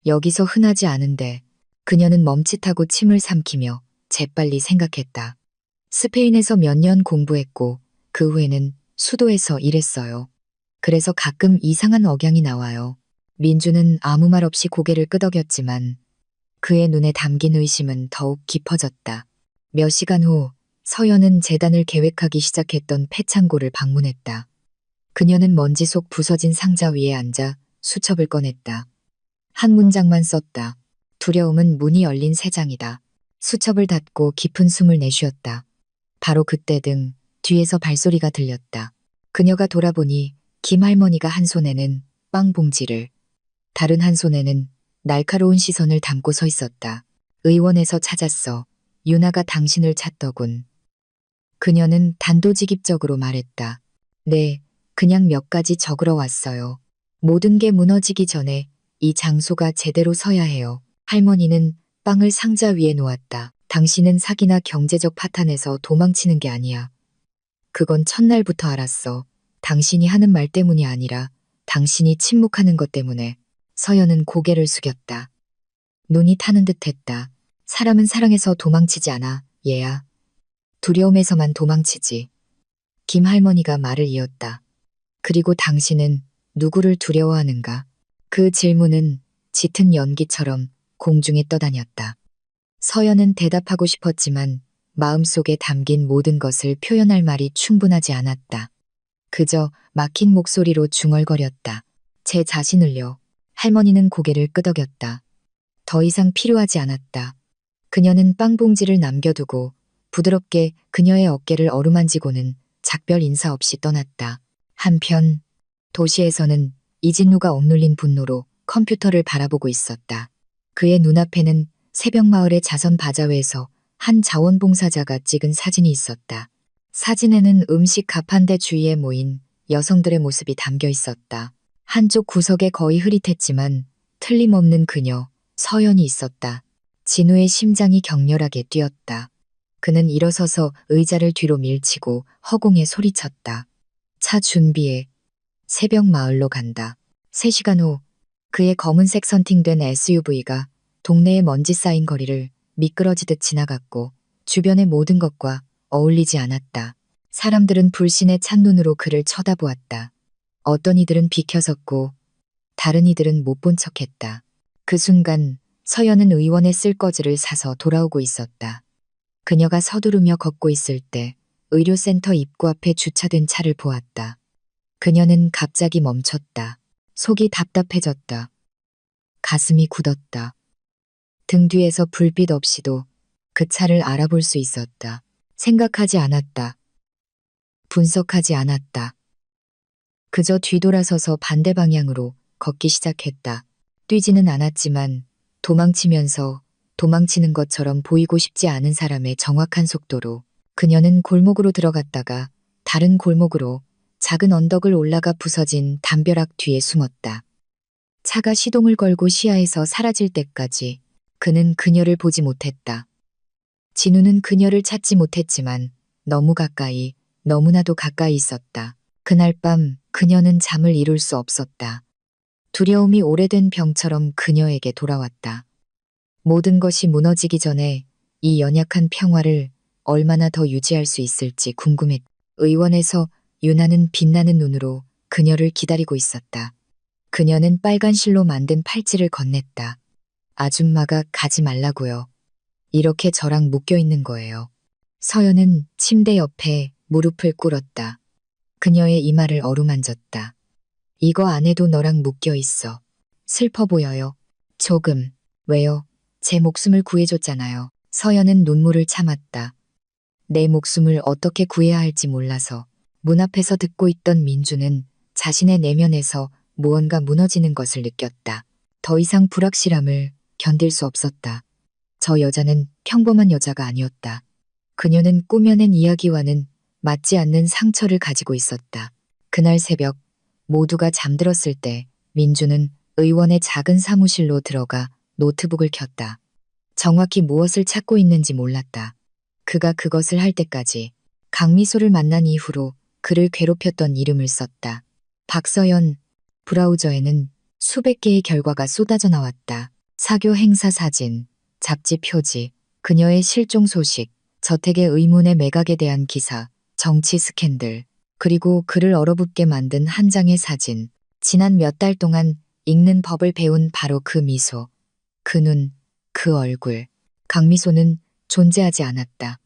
여기서 흔하지 않은데. 그녀는 멈칫하고 침을 삼키며 재빨리 생각했다. 스페인에서 몇 년 공부했고 그 후에는 수도에서 일했어요. 그래서 가끔 이상한 억양이 나와요. 민주는 아무 말 없이 고개를 끄덕였지만 그의 눈에 담긴 의심은 더욱 깊어졌다. 몇 시간 후 서연은 재단을 계획하기 시작했던 폐창고를 방문했다. 그녀는 먼지 속 부서진 상자 위에 앉아 수첩을 꺼냈다. 한 문장만 썼다. 두려움은 문이 열린 새 장이다. 수첩을 닫고 깊은 숨을 내쉬었다. 바로 그때 등 뒤에서 발소리가 들렸다. 그녀가 돌아보니 김 할머니가 한 손에는 빵 봉지를, 다른 한 손에는 날카로운 시선을 담고 서 있었다. 의원에서 찾았어. 유나가 당신을 찾더군. 그녀는 단도직입적으로 말했다. 네, 그냥 몇 가지 적으러 왔어요. 모든 게 무너지기 전에 이 장소가 제대로 서야 해요. 할머니는 빵을 상자 위에 놓았다. 당신은 사기나 경제적 파탄에서 도망치는 게 아니야. 그건 첫날부터 알았어. 당신이 하는 말 때문이 아니라 당신이 침묵하는 것 때문에. 서연은 고개를 숙였다. 눈이 타는 듯 했다. 사람은 사랑해서 도망치지 않아, 얘야. 두려움에서만 도망치지. 김 할머니가 말을 이었다. 그리고 당신은 누구를 두려워하는가? 그 질문은 짙은 연기처럼 공중에 떠다녔다. 서연은 대답하고 싶었지만 마음속에 담긴 모든 것을 표현할 말이 충분하지 않았다. 그저 막힌 목소리로 중얼거렸다. 제 자신을요. 할머니는 고개를 끄덕였다. 더 이상 필요하지 않았다. 그녀는 빵 봉지를 남겨두고 부드럽게 그녀의 어깨를 어루만지고는 작별 인사 없이 떠났다. 한편 도시에서는 이진우가 억눌린 분노로 컴퓨터를 바라보고 있었다. 그의 눈앞에는 새벽마을의 자선 바자회에서 한 자원봉사자가 찍은 사진이 있었다. 사진에는 음식 가판대 주위에 모인 여성들의 모습이 담겨 있었다. 한쪽 구석에 거의 흐릿했지만 틀림없는 그녀, 서연이 있었다. 진우의 심장이 격렬하게 뛰었다. 그는 일어서서 의자를 뒤로 밀치고 허공에 소리쳤다. 차 준비해. 새벽 마을로 간다. 3시간 후 그의 검은색 선팅된 SUV가 동네의 먼지 쌓인 거리를 미끄러지듯 지나갔고 주변의 모든 것과 어울리지 않았다. 사람들은 불신의 찬눈으로 그를 쳐다보았다. 어떤 이들은 비켜섰고 다른 이들은 못 본 척했다. 그 순간 서연은 의원의 쓸거지를 사서 돌아오고 있었다. 그녀가 서두르며 걷고 있을 때 의료센터 입구 앞에 주차된 차를 보았다. 그녀는 갑자기 멈췄다. 속이 답답해졌다. 가슴이 굳었다. 등 뒤에서 불빛 없이도 그 차를 알아볼 수 있었다. 생각하지 않았다. 분석하지 않았다. 그저 뒤돌아서서 반대 방향으로 걷기 시작했다. 뛰지는 않았지만 도망치면서 도망치는 것처럼 보이고 싶지 않은 사람의 정확한 속도로 그녀는 골목으로 들어갔다가 다른 골목으로 작은 언덕을 올라가 부서진 담벼락 뒤에 숨었다. 차가 시동을 걸고 시야에서 사라질 때까지 그는 그녀를 보지 못했다. 진우는 그녀를 찾지 못했지만 너무 가까이, 너무나도 가까이 있었다. 그날 밤 그녀는 잠을 이룰 수 없었다. 두려움이 오래된 병처럼 그녀에게 돌아왔다. 모든 것이 무너지기 전에 이 연약한 평화를 얼마나 더 유지할 수 있을지 궁금했다. 의원에서 유나는 빛나는 눈으로 그녀를 기다리고 있었다. 그녀는 빨간 실로 만든 팔찌를 건넸다. 아줌마가 가지 말라고요. 이렇게 저랑 묶여 있는 거예요. 서연은 침대 옆에 무릎을 꿇었다. 그녀의 이마를 어루만졌다. 이거 안 해도 너랑 묶여 있어. 슬퍼 보여요. 조금. 왜요? 제 목숨을 구해줬잖아요. 서연은 눈물을 참았다. 내 목숨을 어떻게 구해야 할지 몰라서. 문 앞에서 듣고 있던 민주는 자신의 내면에서 무언가 무너지는 것을 느꼈다. 더 이상 불확실함을 견딜 수 없었다. 저 여자는 평범한 여자가 아니었다. 그녀는 꾸며낸 이야기와는 맞지 않는 상처를 가지고 있었다. 그날 새벽 모두가 잠들었을 때 민주는 의원의 작은 사무실로 들어가 노트북을 켰다. 정확히 무엇을 찾고 있는지 몰랐다. 그가 그것을 할 때까지 강미소를 만난 이후로 그를 괴롭혔던 이름을 썼다. 박서연. 브라우저에는 수백 개의 결과가 쏟아져 나왔다. 사교 행사 사진, 잡지 표지, 그녀의 실종 소식, 저택의 의문의 매각에 대한 기사, 정치 스캔들, 그리고 그를 얼어붙게 만든 한 장의 사진. 지난 몇 달 동안 읽는 법을 배운 바로 그 미소, 그 눈, 그 그 얼굴. 강미소는 존재하지 않았다.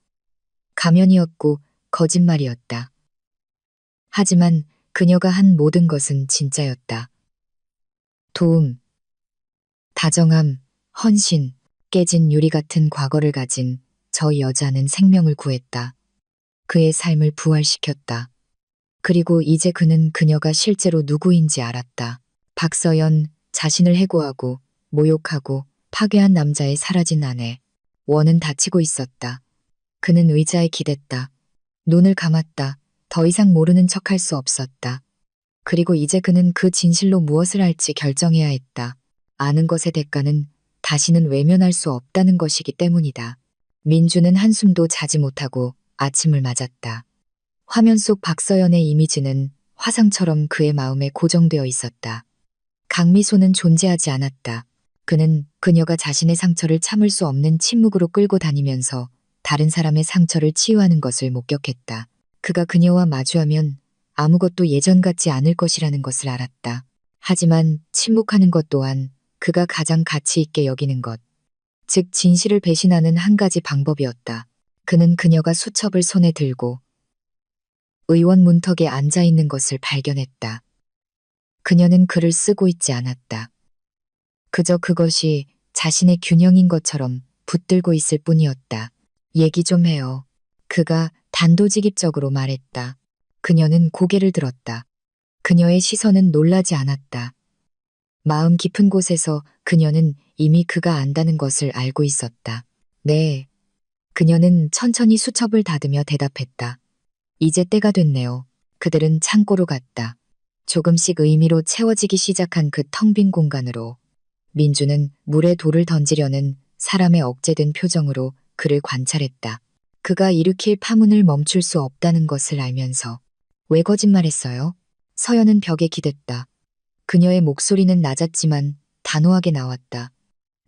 가면이었고 거짓말이었다. 하지만 그녀가 한 모든 것은 진짜였다. 도움, 다정함, 헌신, 깨진 유리 같은 과거를 가진 저 여자는 생명을 구했다. 그의 삶을 부활시켰다. 그리고 이제 그는 그녀가 실제로 누구인지 알았다. 박서연, 자신을 해고하고 모욕하고 파괴한 남자의 사라진 아내. 원은 다치고 있었다. 그는 의자에 기댔다. 눈을 감았다. 더 이상 모르는 척할 수 없었다. 그리고 이제 그는 그 진실로 무엇을 할지 결정해야 했다. 아는 것의 대가는 다시는 외면할 수 없다는 것이기 때문이다. 민주는 한숨도 자지 못하고 아침을 맞았다. 화면 속 박서연의 이미지는 화상처럼 그의 마음에 고정되어 있었다. 강미소는 존재하지 않았다. 그는 그녀가 자신의 상처를 참을 수 없는 침묵으로 끌고 다니면서 다른 사람의 상처를 치유하는 것을 목격했다. 그가 그녀와 마주하면 아무것도 예전 같지 않을 것이라는 것을 알았다. 하지만 침묵하는 것 또한 그가 가장 가치 있게 여기는 것, 즉 진실을 배신하는 한 가지 방법이었다. 그는 그녀가 수첩을 손에 들고 의원 문턱에 앉아 있는 것을 발견했다. 그녀는 글을 쓰고 있지 않았다. 그저 그것이 자신의 균형인 것처럼 붙들고 있을 뿐이었다. 얘기 좀 해요. 그가 단도직입적으로 말했다. 그녀는 고개를 들었다. 그녀의 시선은 놀라지 않았다. 마음 깊은 곳에서 그녀는 이미 그가 안다는 것을 알고 있었다. 네. 그녀는 천천히 수첩을 닫으며 대답했다. 이제 때가 됐네요. 그들은 창고로 갔다. 조금씩 의미로 채워지기 시작한 그 텅 빈 공간으로 민주는 물에 돌을 던지려는 사람의 억제된 표정으로 그를 관찰했다. 그가 일으킬 파문을 멈출 수 없다는 것을 알면서 왜 거짓말했어요? 서연은 벽에 기댔다. 그녀의 목소리는 낮았지만 단호하게 나왔다.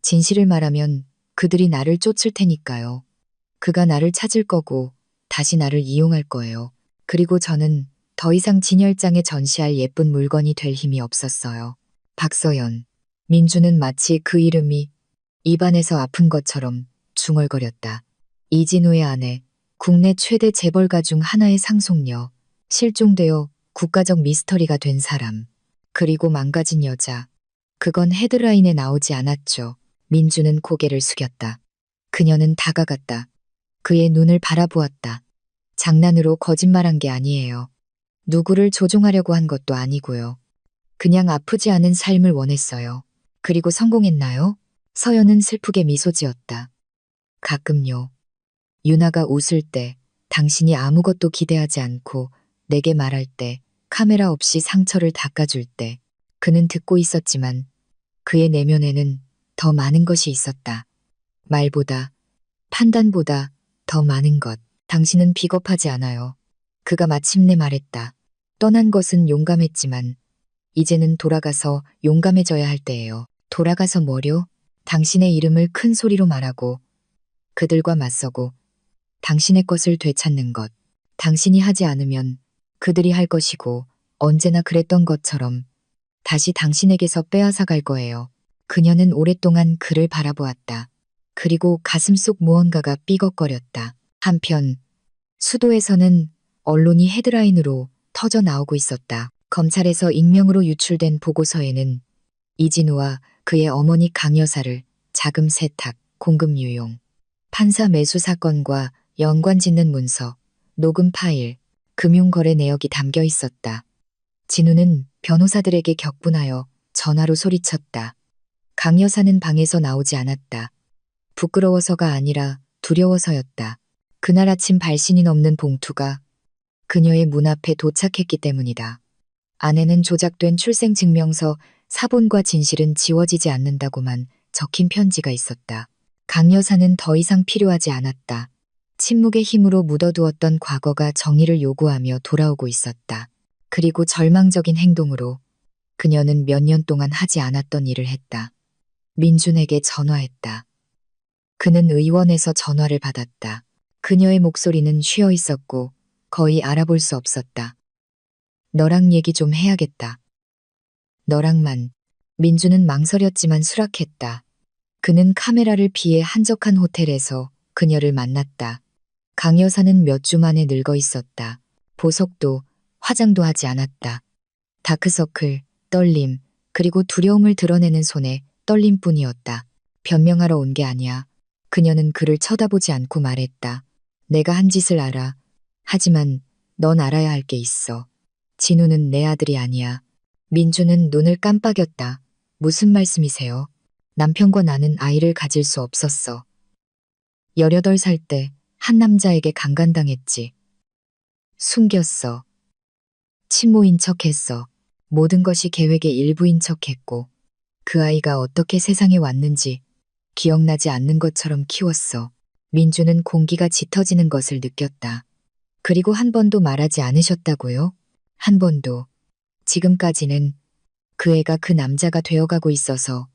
진실을 말하면 그들이 나를 쫓을 테니까요. 그가 나를 찾을 거고 다시 나를 이용할 거예요. 그리고 저는 더 이상 진열장에 전시할 예쁜 물건이 될 힘이 없었어요. 박서연. 민주는 마치 그 이름이 입안에서 아픈 것처럼 중얼거렸다. 이진우의 아내, 국내 최대 재벌가 중 하나의 상속녀, 실종되어 국가적 미스터리가 된 사람, 그리고 망가진 여자. 그건 헤드라인에 나오지 않았죠. 민주는 고개를 숙였다. 그녀는 다가갔다. 그의 눈을 바라보았다. 장난으로 거짓말한 게 아니에요. 누구를 조종하려고 한 것도 아니고요. 그냥 아프지 않은 삶을 원했어요. 그리고 성공했나요? 서연은 슬프게 미소 지었다. 가끔요. 유나가 웃을 때, 당신이 아무것도 기대하지 않고 내게 말할 때, 카메라 없이 상처를 닦아줄 때, 그는 듣고 있었지만 그의 내면에는 더 많은 것이 있었다. 말보다, 판단보다 더 많은 것. 당신은 비겁하지 않아요. 그가 마침내 말했다. 떠난 것은 용감했지만 이제는 돌아가서 용감해져야 할 때예요. 돌아가서 뭐려? 당신의 이름을 큰 소리로 말하고 그들과 맞서고 당신의 것을 되찾는 것. 당신이 하지 않으면 그들이 할 것이고 언제나 그랬던 것처럼 다시 당신에게서 빼앗아 갈 거예요. 그녀는 오랫동안 그를 바라보았다. 그리고 가슴속 무언가가 삐걱거렸다. 한편 수도에서는 언론이 헤드라인으로 터져 나오고 있었다. 검찰에서 익명으로 유출된 보고서에는 이진우와 그의 어머니 강 여사를 자금 세탁, 공금 유용, 판사 매수 사건과 연관 짓는 문서, 녹음 파일, 금융거래 내역이 담겨 있었다. 진우는 변호사들에게 격분하여 전화로 소리쳤다. 강 여사는 방에서 나오지 않았다. 부끄러워서가 아니라 두려워서였다. 그날 아침 발신이 넘는 봉투가 그녀의 문 앞에 도착했기 때문이다. 안에는 조작된 출생증명서, 사본과 진실은 지워지지 않는다고만 적힌 편지가 있었다. 강 여사는 더 이상 필요하지 않았다. 침묵의 힘으로 묻어두었던 과거가 정의를 요구하며 돌아오고 있었다. 그리고 절망적인 행동으로 그녀는 몇 년 동안 하지 않았던 일을 했다. 민준에게 전화했다. 그는 의원에서 전화를 받았다. 그녀의 목소리는 쉬어 있었고 거의 알아볼 수 없었다. 너랑 얘기 좀 해야겠다. 너랑만. 민주는 망설였지만 수락했다. 그는 카메라를 피해 한적한 호텔에서 그녀를 만났다. 강 여사는 몇 주 만에 늙어 있었다. 보석도 화장도 하지 않았다. 다크서클, 떨림, 그리고 두려움을 드러내는 손에 떨림뿐이었다. 변명하러 온 게 아니야. 그녀는 그를 쳐다보지 않고 말했다. 내가 한 짓을 알아. 하지만 넌 알아야 할 게 있어. 진우는 내 아들이 아니야. 민주는 눈을 깜빡였다. 무슨 말씀이세요? 남편과 나는 아이를 가질 수 없었어. 18살 때 한 남자에게 강간당했지. 숨겼어. 친모인 척했어. 모든 것이 계획의 일부인 척했고 그 아이가 어떻게 세상에 왔는지 기억나지 않는 것처럼 키웠어. 민주는 공기가 짙어지는 것을 느꼈다. 그리고 한 번도 말하지 않으셨다고요? 한 번도. 지금까지는 그 애가 그 남자가 되어가고 있어서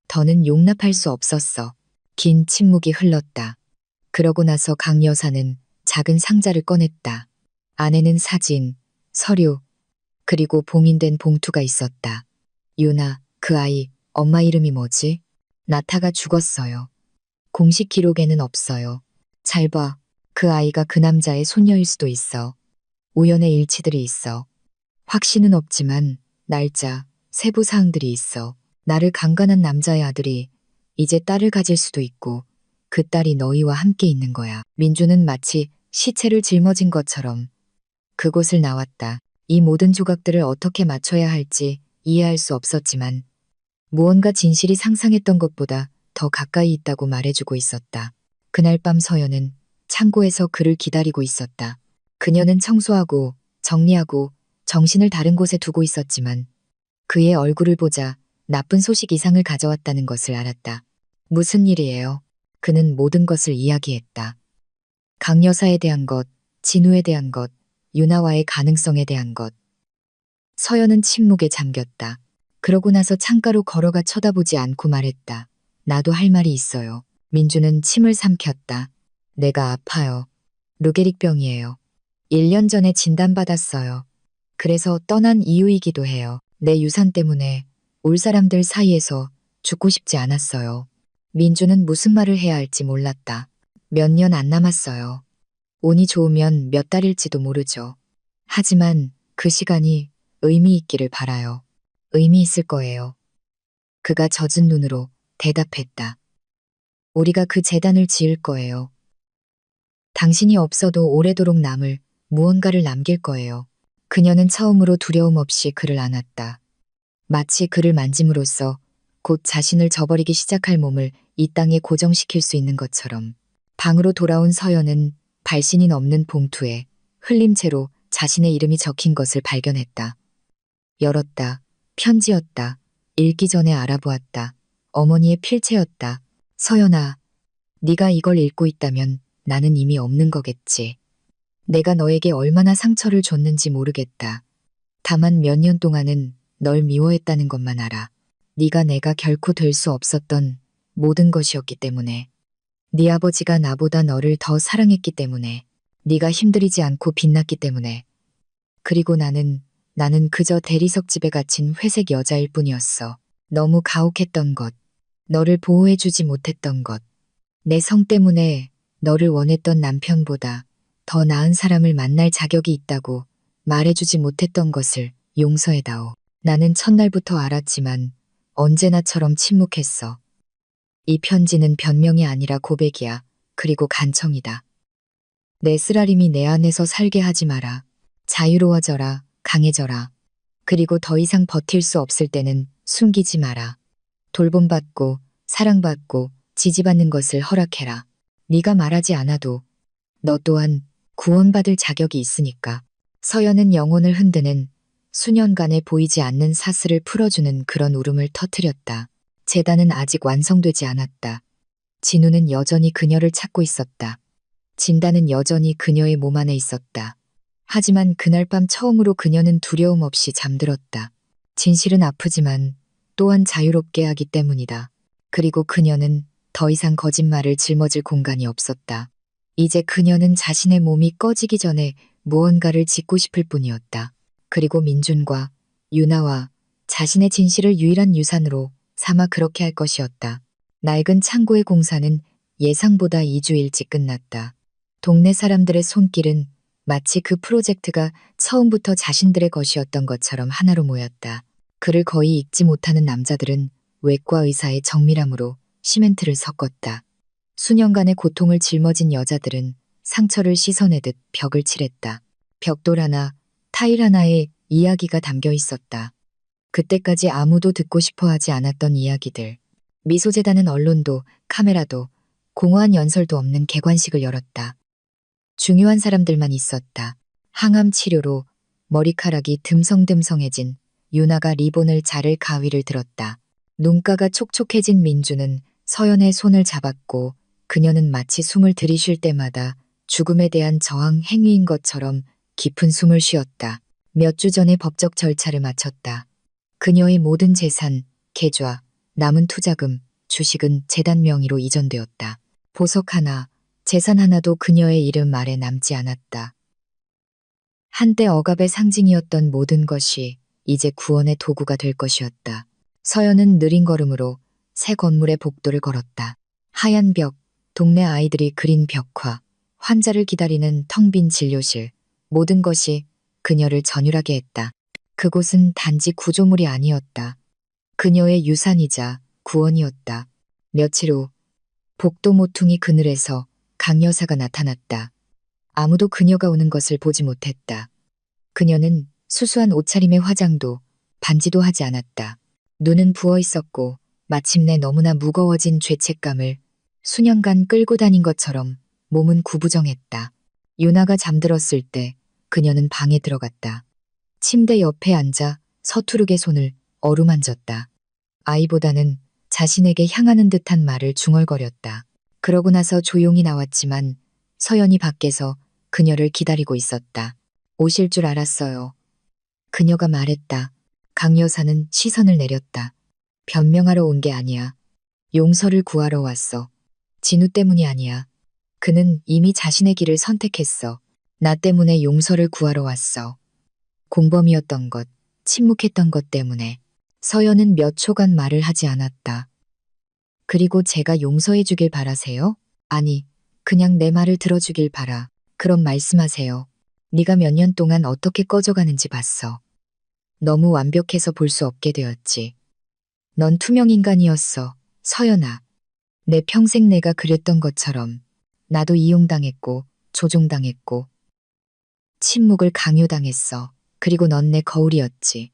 더는 용납할 수 없었어. 긴 침묵이 흘렀다. 그러고 나서 강 여사는 작은 상자를 꺼냈다. 안에는 사진, 서류, 그리고 봉인된 봉투가 있었다. 유나, 그 아이, 엄마 이름이 뭐지? 나타가 죽었어요. 공식 기록에는 없어요. 잘 봐. 그 아이가 그 남자의 손녀일 수도 있어. 우연의 일치들이 있어. 확신은 없지만 날짜, 세부 사항들이 있어. 나를 강간한 남자의 아들이 이제 딸을 가질 수도 있고 그 딸이 너희와 함께 있는 거야. 민주는 마치 시체를 짊어진 것처럼 그곳을 나왔다. 이 모든 조각들을 어떻게 맞춰야 할지 이해할 수 없었지만 무언가 진실이 상상했던 것보다 더 가까이 있다고 말해주고 있었다. 그날 밤 서연은 창고에서 그를 기다리고 있었다. 그녀는 청소하고 정리하고 정신을 다른 곳에 두고 있었지만 그의 얼굴을 보자 나쁜 소식 이상을 가져왔다는 것을 알았다. 무슨 일이에요? 그는 모든 것을 이야기했다. 강 여사에 대한 것, 진우에 대한 것, 유나와의 가능성에 대한 것. 서연은 침묵에 잠겼다. 그러고 나서 창가로 걸어가 쳐다보지 않고 말했다. 나도 할 말이 있어요. 민주는 침을 삼켰다. 내가 아파요. 루게릭병이에요. 1년 전에 진단받았어요. 그래서 떠난 이유이기도 해요. 내 유산 때문에 올 사람들 사이에서 죽고 싶지 않았어요. 민주는 무슨 말을 해야 할지 몰랐다. 몇 년 안 남았어요. 운이 좋으면 몇 달일지도 모르죠. 하지만 그 시간이 의미 있기를 바라요. 의미 있을 거예요. 그가 젖은 눈으로 대답했다. 우리가 그 재단을 지을 거예요. 당신이 없어도 오래도록 남을 무언가를 남길 거예요. 그녀는 처음으로 두려움 없이 그를 안았다. 마치 그를 만짐으로써 곧 자신을 저버리기 시작할 몸을 이 땅에 고정시킬 수 있는 것처럼. 방으로 돌아온 서연은 발신인 없는 봉투에 흘림체로 자신의 이름이 적힌 것을 발견했다. 열었다. 편지였다. 읽기 전에 알아보았다. 어머니의 필체였다. 서연아, 네가 이걸 읽고 있다면 나는 이미 없는 거겠지. 내가 너에게 얼마나 상처를 줬는지 모르겠다. 다만 몇 년 동안은 널 미워했다는 것만 알아. 네가 내가 결코 될 수 없었던 모든 것이었기 때문에. 네 아버지가 나보다 너를 더 사랑했기 때문에. 네가 힘들이지 않고 빛났기 때문에. 그리고 나는 그저 대리석 집에 갇힌 회색 여자일 뿐이었어. 너무 가혹했던 것. 너를 보호해주지 못했던 것. 내 성 때문에 너를 원했던 남편보다 더 나은 사람을 만날 자격이 있다고 말해주지 못했던 것을 용서해다오. 나는 첫날부터 알았지만 언제나처럼 침묵했어. 이 편지는 변명이 아니라 고백이야. 그리고 간청이다. 내 쓰라림이 내 안에서 살게 하지 마라. 자유로워져라. 강해져라. 그리고 더 이상 버틸 수 없을 때는 숨기지 마라. 돌봄받고 사랑받고 지지받는 것을 허락해라. 네가 말하지 않아도 너 또한 구원받을 자격이 있으니까. 서연은 영혼을 흔드는 수년간에 보이지 않는 사슬을 풀어주는 그런 울음을 터뜨렸다. 재단은 아직 완성되지 않았다. 진우는 여전히 그녀를 찾고 있었다. 진단은 여전히 그녀의 몸 안에 있었다. 하지만 그날 밤 처음으로 그녀는 두려움 없이 잠들었다. 진실은 아프지만 또한 자유롭게 하기 때문이다. 그리고 그녀는 더 이상 거짓말을 짊어질 공간이 없었다. 이제 그녀는 자신의 몸이 꺼지기 전에 무언가를 짓고 싶을 뿐이었다. 그리고 민준과 유나와 자신의 진실을 유일한 유산으로 삼아 그렇게 할 것이었다. 낡은 창고의 공사는 예상보다 2주 일찍 끝났다. 동네 사람들의 손길은 마치 그 프로젝트가 처음부터 자신들의 것이었던 것처럼 하나로 모였다. 그를 거의 읽지 못하는 남자들은 외과 의사의 정밀함으로 시멘트를 섞었다. 수년간의 고통을 짊어진 여자들은 상처를 씻어내듯 벽을 칠했다. 벽돌 하나, 타일 하나에 이야기가 담겨 있었다. 그때까지 아무도 듣고 싶어 하지 않았던 이야기들. 미소재단은 언론도 카메라도 공허한 연설도 없는 개관식을 열었다. 중요한 사람들만 있었다. 항암 치료로 머리카락이 듬성듬성해진 유나가 리본을 자를 가위를 들었다. 눈가가 촉촉해진 민주는 서연의 손을 잡았고 그녀는 마치 숨을 들이쉴 때마다 죽음에 대한 저항 행위인 것처럼 깊은 숨을 쉬었다. 몇 주 전에 법적 절차를 마쳤다. 그녀의 모든 재산, 계좌, 남은 투자금, 주식은 재단 명의로 이전되었다. 보석 하나, 재산 하나도 그녀의 이름 아래 남지 않았다. 한때 억압의 상징이었던 모든 것이 이제 구원의 도구가 될 것이었다. 서연은 느린 걸음으로 새 건물의 복도를 걸었다. 하얀 벽, 동네 아이들이 그린 벽화, 환자를 기다리는 텅 빈 진료실, 모든 것이 그녀를 전율하게 했다. 그곳은 단지 구조물이 아니었다. 그녀의 유산이자 구원이었다. 며칠 후 복도 모퉁이 그늘에서 강 여사가 나타났다. 아무도 그녀가 오는 것을 보지 못했다. 그녀는 수수한 옷차림의 화장도 반지도 하지 않았다. 눈은 부어 있었고 마침내 너무나 무거워진 죄책감을 수년간 끌고 다닌 것처럼 몸은 구부정했다. 유나가 잠들었을 때 그녀는 방에 들어갔다. 침대 옆에 앉아 서투르게 손을 어루만졌다. 아이보다는 자신에게 향하는 듯한 말을 중얼거렸다. 그러고 나서 조용히 나왔지만 서연이 밖에서 그녀를 기다리고 있었다. 오실 줄 알았어요. 그녀가 말했다. 강 여사는 시선을 내렸다. 변명하러 온 게 아니야. 용서를 구하러 왔어. 진우 때문이 아니야. 그는 이미 자신의 길을 선택했어. 나 때문에 용서를 구하러 왔어. 공범이었던 것, 침묵했던 것 때문에. 서연은 몇 초간 말을 하지 않았다. 그리고 제가 용서해 주길 바라세요? 아니, 그냥 내 말을 들어주길 바라. 그럼 말씀하세요. 네가 몇 년 동안 어떻게 꺼져가는지 봤어. 너무 완벽해서 볼 수 없게 되었지. 넌 투명 인간이었어, 서연아. 내 평생 내가 그랬던 것처럼 나도 이용당했고 조종당했고 침묵을 강요당했어. 그리고 넌 내 거울이었지.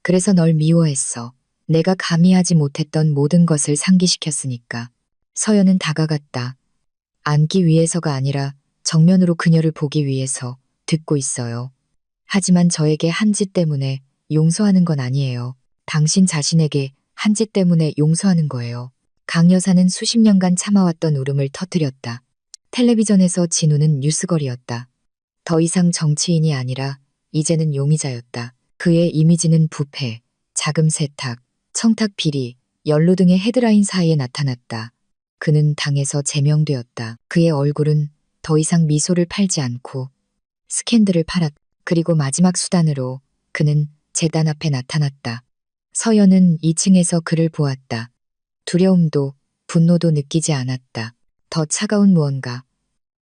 그래서 널 미워했어. 내가 감히 하지 못했던 모든 것을 상기시켰으니까. 서연은 다가갔다. 안기 위해서가 아니라 정면으로 그녀를 보기 위해서. 듣고 있어요. 하지만 저에게 한 짓 때문에 용서하는 건 아니에요. 당신 자신에게 한 짓 때문에 용서하는 거예요. 강 여사는 수십 년간 참아왔던 울음을 터뜨렸다. 텔레비전에서 진우는 뉴스걸이었다. 더 이상 정치인이 아니라 이제는 용의자였다. 그의 이미지는 부패, 자금 세탁, 청탁 비리, 연루 등의 헤드라인 사이에 나타났다. 그는 당에서 제명되었다. 그의 얼굴은 더 이상 미소를 팔지 않고 스캔들을 팔았다. 그리고 마지막 수단으로 그는 재단 앞에 나타났다. 서연은 2층에서 그를 보았다. 두려움도 분노도 느끼지 않았다. 더 차가운 무언가.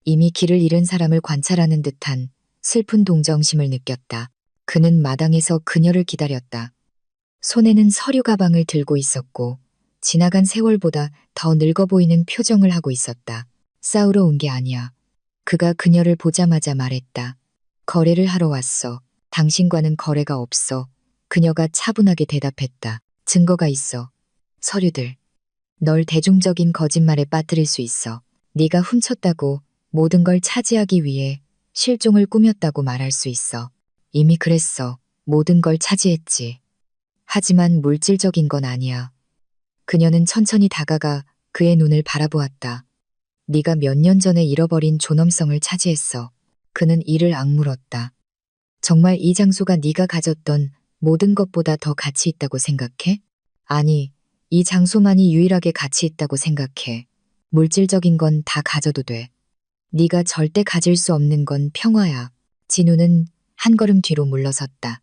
이미 길을 잃은 사람을 관찰하는 듯한 슬픈 동정심을 느꼈다. 그는 마당에서 그녀를 기다렸다. 손에는 서류 가방을 들고 있었고 지나간 세월보다 더 늙어 보이는 표정을 하고 있었다. 싸우러 온 게 아니야. 그가 그녀를 보자마자 말했다. 거래를 하러 왔어. 당신과는 거래가 없어. 그녀가 차분하게 대답했다. 증거가 있어. 서류들. 널 대중적인 거짓말에 빠뜨릴 수 있어. 네가 훔쳤다고 모든 걸 차지하기 위해 실종을 꾸몄다고 말할 수 있어. 이미 그랬어. 모든 걸 차지했지. 하지만 물질적인 건 아니야. 그녀는 천천히 다가가 그의 눈을 바라보았다. 네가 몇 년 전에 잃어버린 존엄성을 차지했어. 그는 이를 악물었다. 정말 이 장소가 네가 가졌던 모든 것보다 더 가치 있다고 생각해? 아니, 이 장소만이 유일하게 가치 있다고 생각해. 물질적인 건 다 가져도 돼. 네가 절대 가질 수 없는 건 평화야. 진우는 한 걸음 뒤로 물러섰다.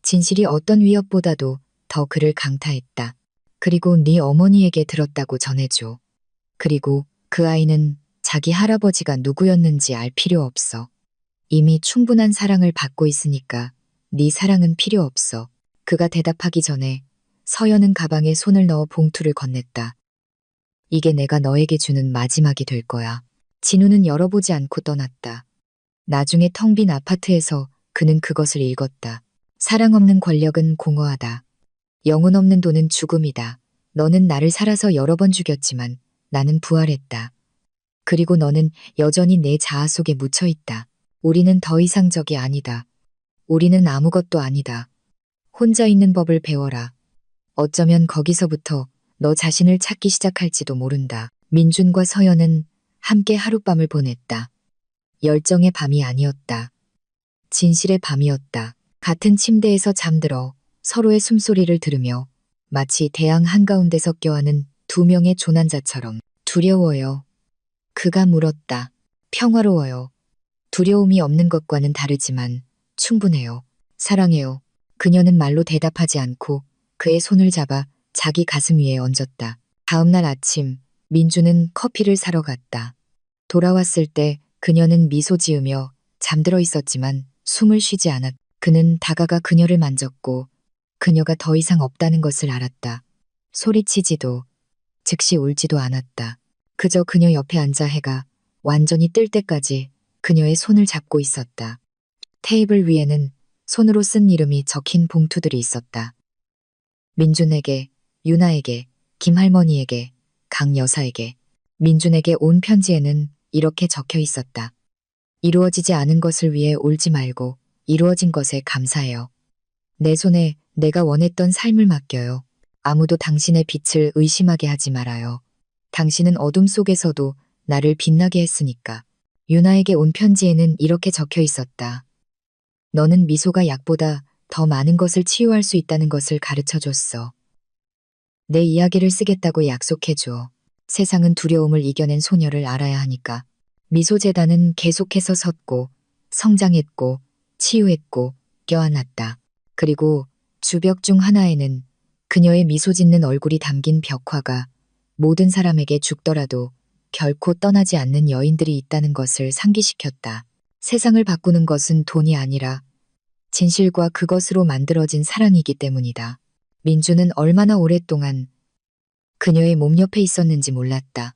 진실이 어떤 위협보다도 더 그를 강타했다. 그리고 네 어머니에게 들었다고 전해줘. 그리고 그 아이는 자기 할아버지가 누구였는지 알 필요 없어. 이미 충분한 사랑을 받고 있으니까 네 사랑은 필요 없어. 그가 대답하기 전에 서연은 가방에 손을 넣어 봉투를 건넸다. 이게 내가 너에게 주는 마지막이 될 거야. 진우는 열어보지 않고 떠났다. 나중에 텅 빈 아파트에서 그는 그것을 읽었다. 사랑 없는 권력은 공허하다. 영혼 없는 돈은 죽음이다. 너는 나를 살아서 여러 번 죽였지만 나는 부활했다. 그리고 너는 여전히 내 자아 속에 묻혀 있다. 우리는 더 이상 적이 아니다. 우리는 아무것도 아니다. 혼자 있는 법을 배워라. 어쩌면 거기서부터 너 자신을 찾기 시작할지도 모른다. 민준과 서연은 함께 하룻밤을 보냈다. 열정의 밤이 아니었다. 진실의 밤이었다. 같은 침대에서 잠들어 서로의 숨소리를 들으며 마치 대양 한가운데서 껴안은 두 명의 조난자처럼. 두려워요. 그가 물었다. 평화로워요. 두려움이 없는 것과는 다르지만 충분해요. 사랑해요. 그녀는 말로 대답하지 않고 그의 손을 잡아 자기 가슴 위에 얹었다. 다음 날 아침 민주는 커피를 사러 갔다. 돌아왔을 때 그녀는 미소 지으며 잠들어 있었지만 숨을 쉬지 않았다. 그는 다가가 그녀를 만졌고 그녀가 더 이상 없다는 것을 알았다. 소리치지도 즉시 울지도 않았다. 그저 그녀 옆에 앉아 해가 완전히 뜰 때까지 그녀의 손을 잡고 있었다. 테이블 위에는 손으로 쓴 이름이 적힌 봉투들이 있었다. 민준에게, 유나에게, 김할머니에게, 강 여사에게. 민준에게 온 편지에는 이렇게 적혀 있었다. 이루어지지 않은 것을 위해 울지 말고 이루어진 것에 감사해요. 내 손에 내가 원했던 삶을 맡겨요. 아무도 당신의 빛을 의심하게 하지 말아요. 당신은 어둠 속에서도 나를 빛나게 했으니까. 유나에게 온 편지에는 이렇게 적혀 있었다. 너는 미소가 약보다 더 많은 것을 치유할 수 있다는 것을 가르쳐 줬어. 내 이야기를 쓰겠다고 약속해줘. 세상은 두려움을 이겨낸 소녀를 알아야 하니까. 미소재단은 계속해서 섰고, 성장했고, 치유했고, 껴안았다. 그리고 주벽 중 하나에는 그녀의 미소 짓는 얼굴이 담긴 벽화가 모든 사람에게 죽더라도 결코 떠나지 않는 여인들이 있다는 것을 상기시켰다. 세상을 바꾸는 것은 돈이 아니라 진실과 그것으로 만들어진 사랑이기 때문이다. 민주는 얼마나 오랫동안 그녀의 몸 옆에 있었는지 몰랐다.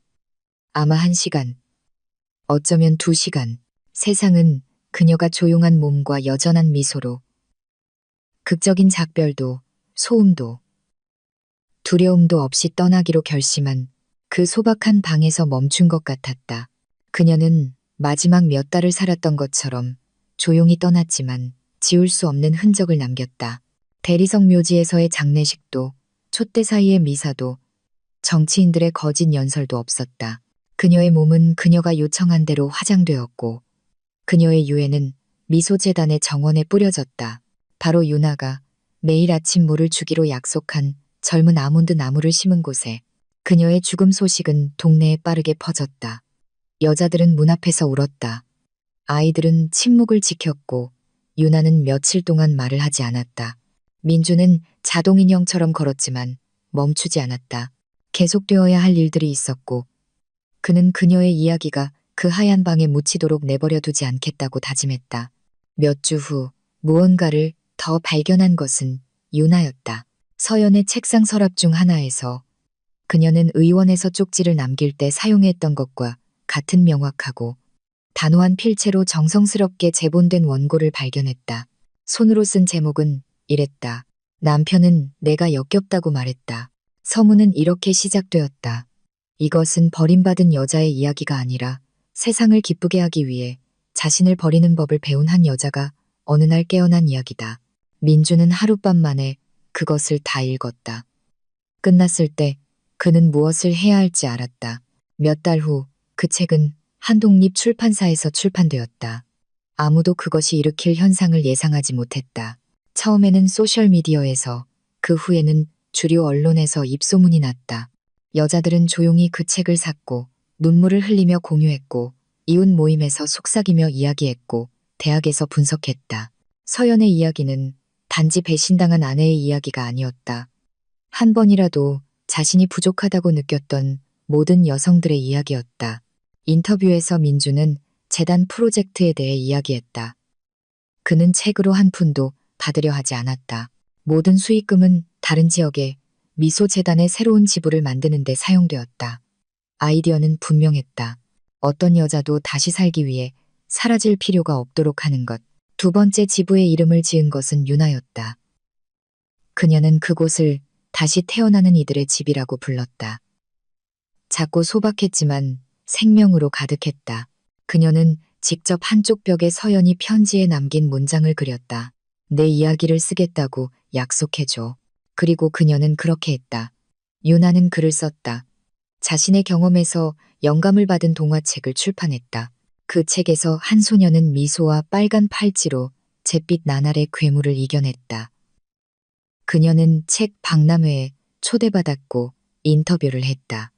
아마 1시간, 어쩌면 2시간. 세상은 그녀가 조용한 몸과 여전한 미소로 극적인 작별도, 소음도, 두려움도 없이 떠나기로 결심한 그 소박한 방에서 멈춘 것 같았다. 그녀는 마지막 몇 달을 살았던 것처럼 조용히 떠났지만 지울 수 없는 흔적을 남겼다. 대리석 묘지에서의 장례식도, 촛대 사이의 미사도, 정치인들의 거짓 연설도 없었다. 그녀의 몸은 그녀가 요청한 대로 화장되었고 그녀의 유해는 미소재단의 정원에 뿌려졌다. 바로 유나가 매일 아침 물을 주기로 약속한 젊은 아몬드 나무를 심은 곳에. 그녀의 죽음 소식은 동네에 빠르게 퍼졌다. 여자들은 문 앞에서 울었다. 아이들은 침묵을 지켰고 유나는 며칠 동안 말을 하지 않았다. 민주는 자동인형처럼 걸었지만 멈추지 않았다. 계속되어야 할 일들이 있었고 그는 그녀의 이야기가 그 하얀 방에 묻히도록 내버려 두지 않겠다고 다짐했다. 몇 주 후 무언가를 더 발견한 것은 유나였다. 서연의 책상 서랍 중 하나에서 그녀는 의원에서 쪽지를 남길 때 사용했던 것과 같은 명확하고 단호한 필체로 정성스럽게 제본된 원고를 발견했다. 손으로 쓴 제목은 이랬다. 남편은 내가 역겹다고 말했다. 서문은 이렇게 시작되었다. 이것은 버림받은 여자의 이야기가 아니라 세상을 기쁘게 하기 위해 자신을 버리는 법을 배운 한 여자가 어느 날 깨어난 이야기다. 민주는 하룻밤 만에 그것을 다 읽었다. 끝났을 때 그는 무엇을 해야 할지 알았다. 몇 달 후 그 책은 한독립 출판사에서 출판되었다. 아무도 그것이 일으킬 현상을 예상하지 못했다. 처음에는 소셜미디어에서, 그 후에는 주류 언론에서 입소문이 났다. 여자들은 조용히 그 책을 샀고 눈물을 흘리며 공유했고 이웃 모임에서 속삭이며 이야기했고 대학에서 분석했다. 서연의 이야기는 단지 배신당한 아내의 이야기가 아니었다. 한 번이라도 자신이 부족하다고 느꼈던 모든 여성들의 이야기였다. 인터뷰에서 민주는 재단 프로젝트에 대해 이야기했다. 그는 책으로 한 푼도 받으려 하지 않았다. 모든 수익금은 다른 지역에 미소재단의 새로운 지부를 만드는 데 사용되었다. 아이디어는 분명했다. 어떤 여자도 다시 살기 위해 사라질 필요가 없도록 하는 것. 두 번째 지부의 이름을 지은 것은 유나였다. 그녀는 그곳을 다시 태어나는 이들의 집이라고 불렀다. 작고 소박했지만 생명으로 가득했다. 그녀는 직접 한쪽 벽에 서연이 편지에 남긴 문장을 그렸다. 내 이야기를 쓰겠다고 약속해줘. 그리고 그녀는 그렇게 했다. 유나는 글을 썼다. 자신의 경험에서 영감을 받은 동화책을 출판했다. 그 책에서 한 소녀는 미소와 빨간 팔찌로 잿빛 나날의 괴물을 이겨냈다. 그녀는 책 박람회에 초대받았고 인터뷰를 했다.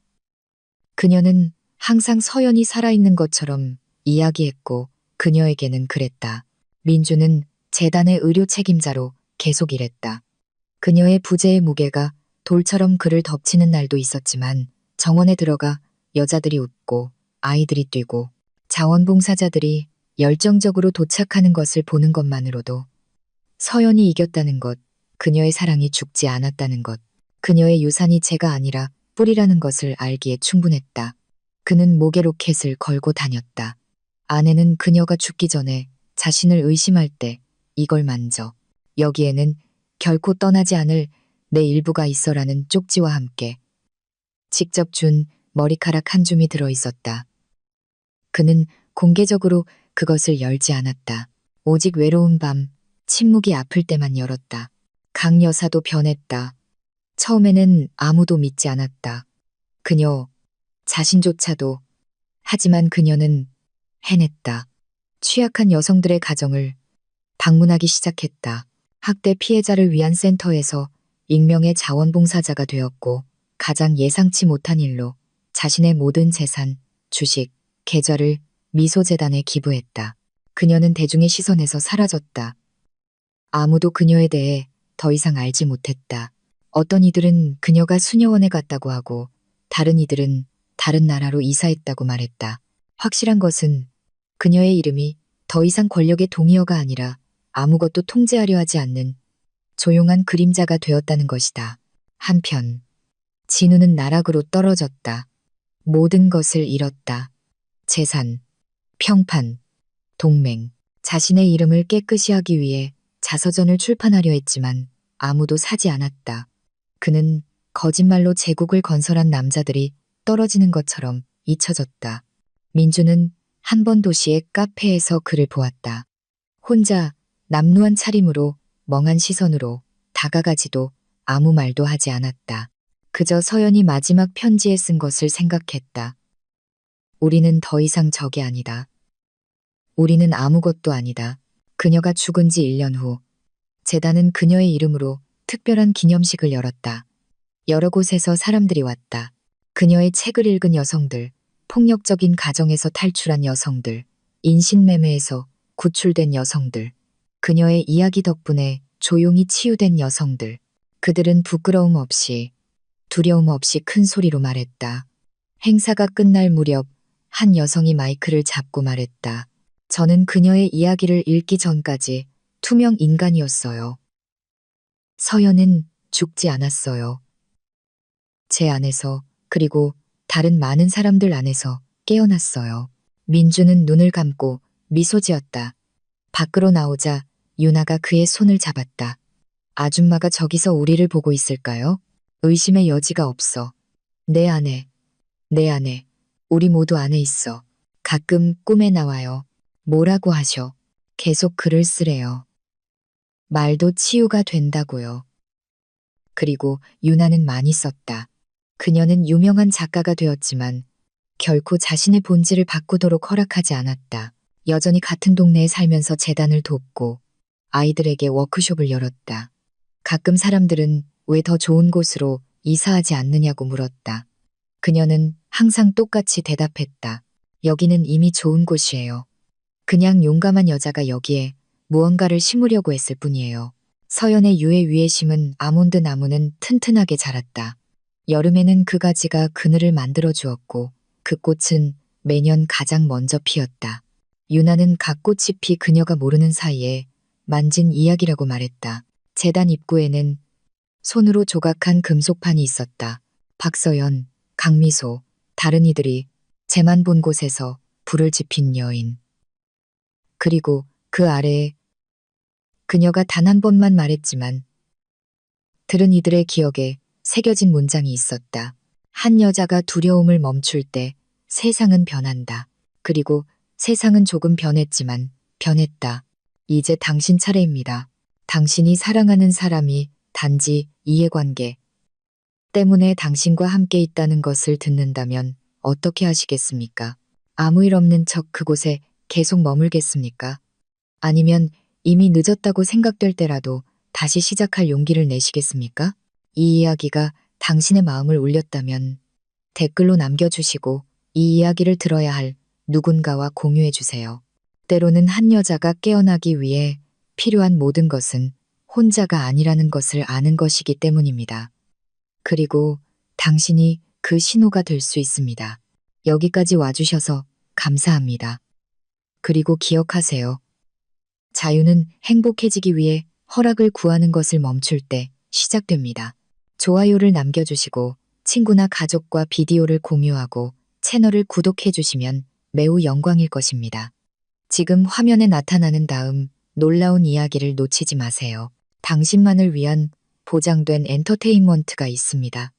그녀는 항상 서연이 살아있는 것처럼 이야기했고 그녀에게는 그랬다. 민주는 재단의 의료 책임자로 계속 일했다. 그녀의 부재의 무게가 돌처럼 그를 덮치는 날도 있었지만 정원에 들어가 여자들이 웃고 아이들이 뛰고 자원봉사자들이 열정적으로 도착하는 것을 보는 것만으로도 서연이 이겼다는 것, 그녀의 사랑이 죽지 않았다는 것, 그녀의 유산이 재가 아니라 뿌리라는 것을 알기에 충분했다. 그는 목에 로켓을 걸고 다녔다. 아내는 그녀가 죽기 전에 자신을 의심할 때 이걸 만져. 여기에는 결코 떠나지 않을 내 일부가 있어라는 쪽지와 함께 직접 준 머리카락 한 줌이 들어 있었다. 그는 공개적으로 그것을 열지 않았다. 오직 외로운 밤, 침묵이 아플 때만 열었다. 강 여사도 변했다. 처음에는 아무도 믿지 않았다. 그녀 자신조차도. 하지만 그녀는 해냈다. 취약한 여성들의 가정을 방문하기 시작했다. 학대 피해자를 위한 센터에서 익명의 자원봉사자가 되었고 가장 예상치 못한 일로 자신의 모든 재산, 주식, 계좌를 미소재단에 기부했다. 그녀는 대중의 시선에서 사라졌다. 아무도 그녀에 대해 더 이상 알지 못했다. 어떤 이들은 그녀가 수녀원에 갔다고 하고 다른 이들은 다른 나라로 이사했다고 말했다. 확실한 것은 그녀의 이름이 더 이상 권력의 동의어가 아니라 아무것도 통제하려 하지 않는 조용한 그림자가 되었다는 것이다. 한편 진우는 나락으로 떨어졌다. 모든 것을 잃었다. 재산, 평판, 동맹, 자신의 이름을 깨끗이 하기 위해 자서전을 출판하려 했지만 아무도 사지 않았다. 그는 거짓말로 제국을 건설한 남자들이 떨어지는 것처럼 잊혀졌다. 민주는 한 번 도시의 카페에서 그를 보았다. 혼자 남루한 차림으로 멍한 시선으로 다가가지도 아무 말도 하지 않았다. 그저 서연이 마지막 편지에 쓴 것을 생각했다. 우리는 더 이상 적이 아니다. 우리는 아무것도 아니다. 그녀가 죽은 지 1년 후 재단은 그녀의 이름으로 특별한 기념식을 열었다. 여러 곳에서 사람들이 왔다. 그녀의 책을 읽은 여성들, 폭력적인 가정에서 탈출한 여성들, 인신매매에서 구출된 여성들, 그녀의 이야기 덕분에 조용히 치유된 여성들. 그들은 부끄러움 없이, 두려움 없이 큰 소리로 말했다. 행사가 끝날 무렵 한 여성이 마이크를 잡고 말했다. 저는 그녀의 이야기를 읽기 전까지 투명 인간이었어요. 서연은 죽지 않았어요. 제 안에서, 그리고 다른 많은 사람들 안에서 깨어났어요. 민주는 눈을 감고 미소 지었다. 밖으로 나오자 유나가 그의 손을 잡았다. 아줌마가 저기서 우리를 보고 있을까요? 의심의 여지가 없어. 내 안에, 우리 모두 안에 있어. 가끔 꿈에 나와요. 뭐라고 하셔. 계속 글을 쓰래요. 말도 치유가 된다고요. 그리고 유나는 많이 썼다. 그녀는 유명한 작가가 되었지만 결코 자신의 본질을 바꾸도록 허락하지 않았다. 여전히 같은 동네에 살면서 재단을 돕고 아이들에게 워크숍을 열었다. 가끔 사람들은 왜 더 좋은 곳으로 이사하지 않느냐고 물었다. 그녀는 항상 똑같이 대답했다. 여기는 이미 좋은 곳이에요. 그냥 용감한 여자가 여기에 무언가를 심으려고 했을 뿐이에요. 서연의 유해 위에 심은 아몬드 나무는 튼튼하게 자랐다. 여름에는 그 가지가 그늘을 만들어 주었고 그 꽃은 매년 가장 먼저 피었다. 유나는 각 꽃이 피 그녀가 모르는 사이에 만진 이야기라고 말했다. 재단 입구에는 손으로 조각한 금속판이 있었다. 박서연, 강미소, 다른 이들이 쟤만 본 곳에서 불을 지핀 여인. 그리고 그 아래에 그녀가 단 한 번만 말했지만 들은 이들의 기억에 새겨진 문장이 있었다. 한 여자가 두려움을 멈출 때 세상은 변한다. 그리고 세상은 조금 변했지만 변했다. 이제 당신 차례입니다. 당신이 사랑하는 사람이 단지 이해관계 때문에 당신과 함께 있다는 것을 듣는다면 어떻게 하시겠습니까? 아무 일 없는 척 그곳에 계속 머물겠습니까? 아니면 이미 늦었다고 생각될 때라도 다시 시작할 용기를 내시겠습니까? 이 이야기가 당신의 마음을 울렸다면 댓글로 남겨주시고 이 이야기를 들어야 할 누군가와 공유해 주세요. 때로는 한 여자가 깨어나기 위해 필요한 모든 것은 혼자가 아니라는 것을 아는 것이기 때문입니다. 그리고 당신이 그 신호가 될 수 있습니다. 여기까지 와주셔서 감사합니다. 그리고 기억하세요. 자유는 행복해지기 위해 허락을 구하는 것을 멈출 때 시작됩니다. 좋아요를 남겨주시고 친구나 가족과 비디오를 공유하고 채널을 구독해 주시면 매우 영광일 것입니다. 지금 화면에 나타나는 다음 놀라운 이야기를 놓치지 마세요. 당신만을 위한 보장된 엔터테인먼트가 있습니다.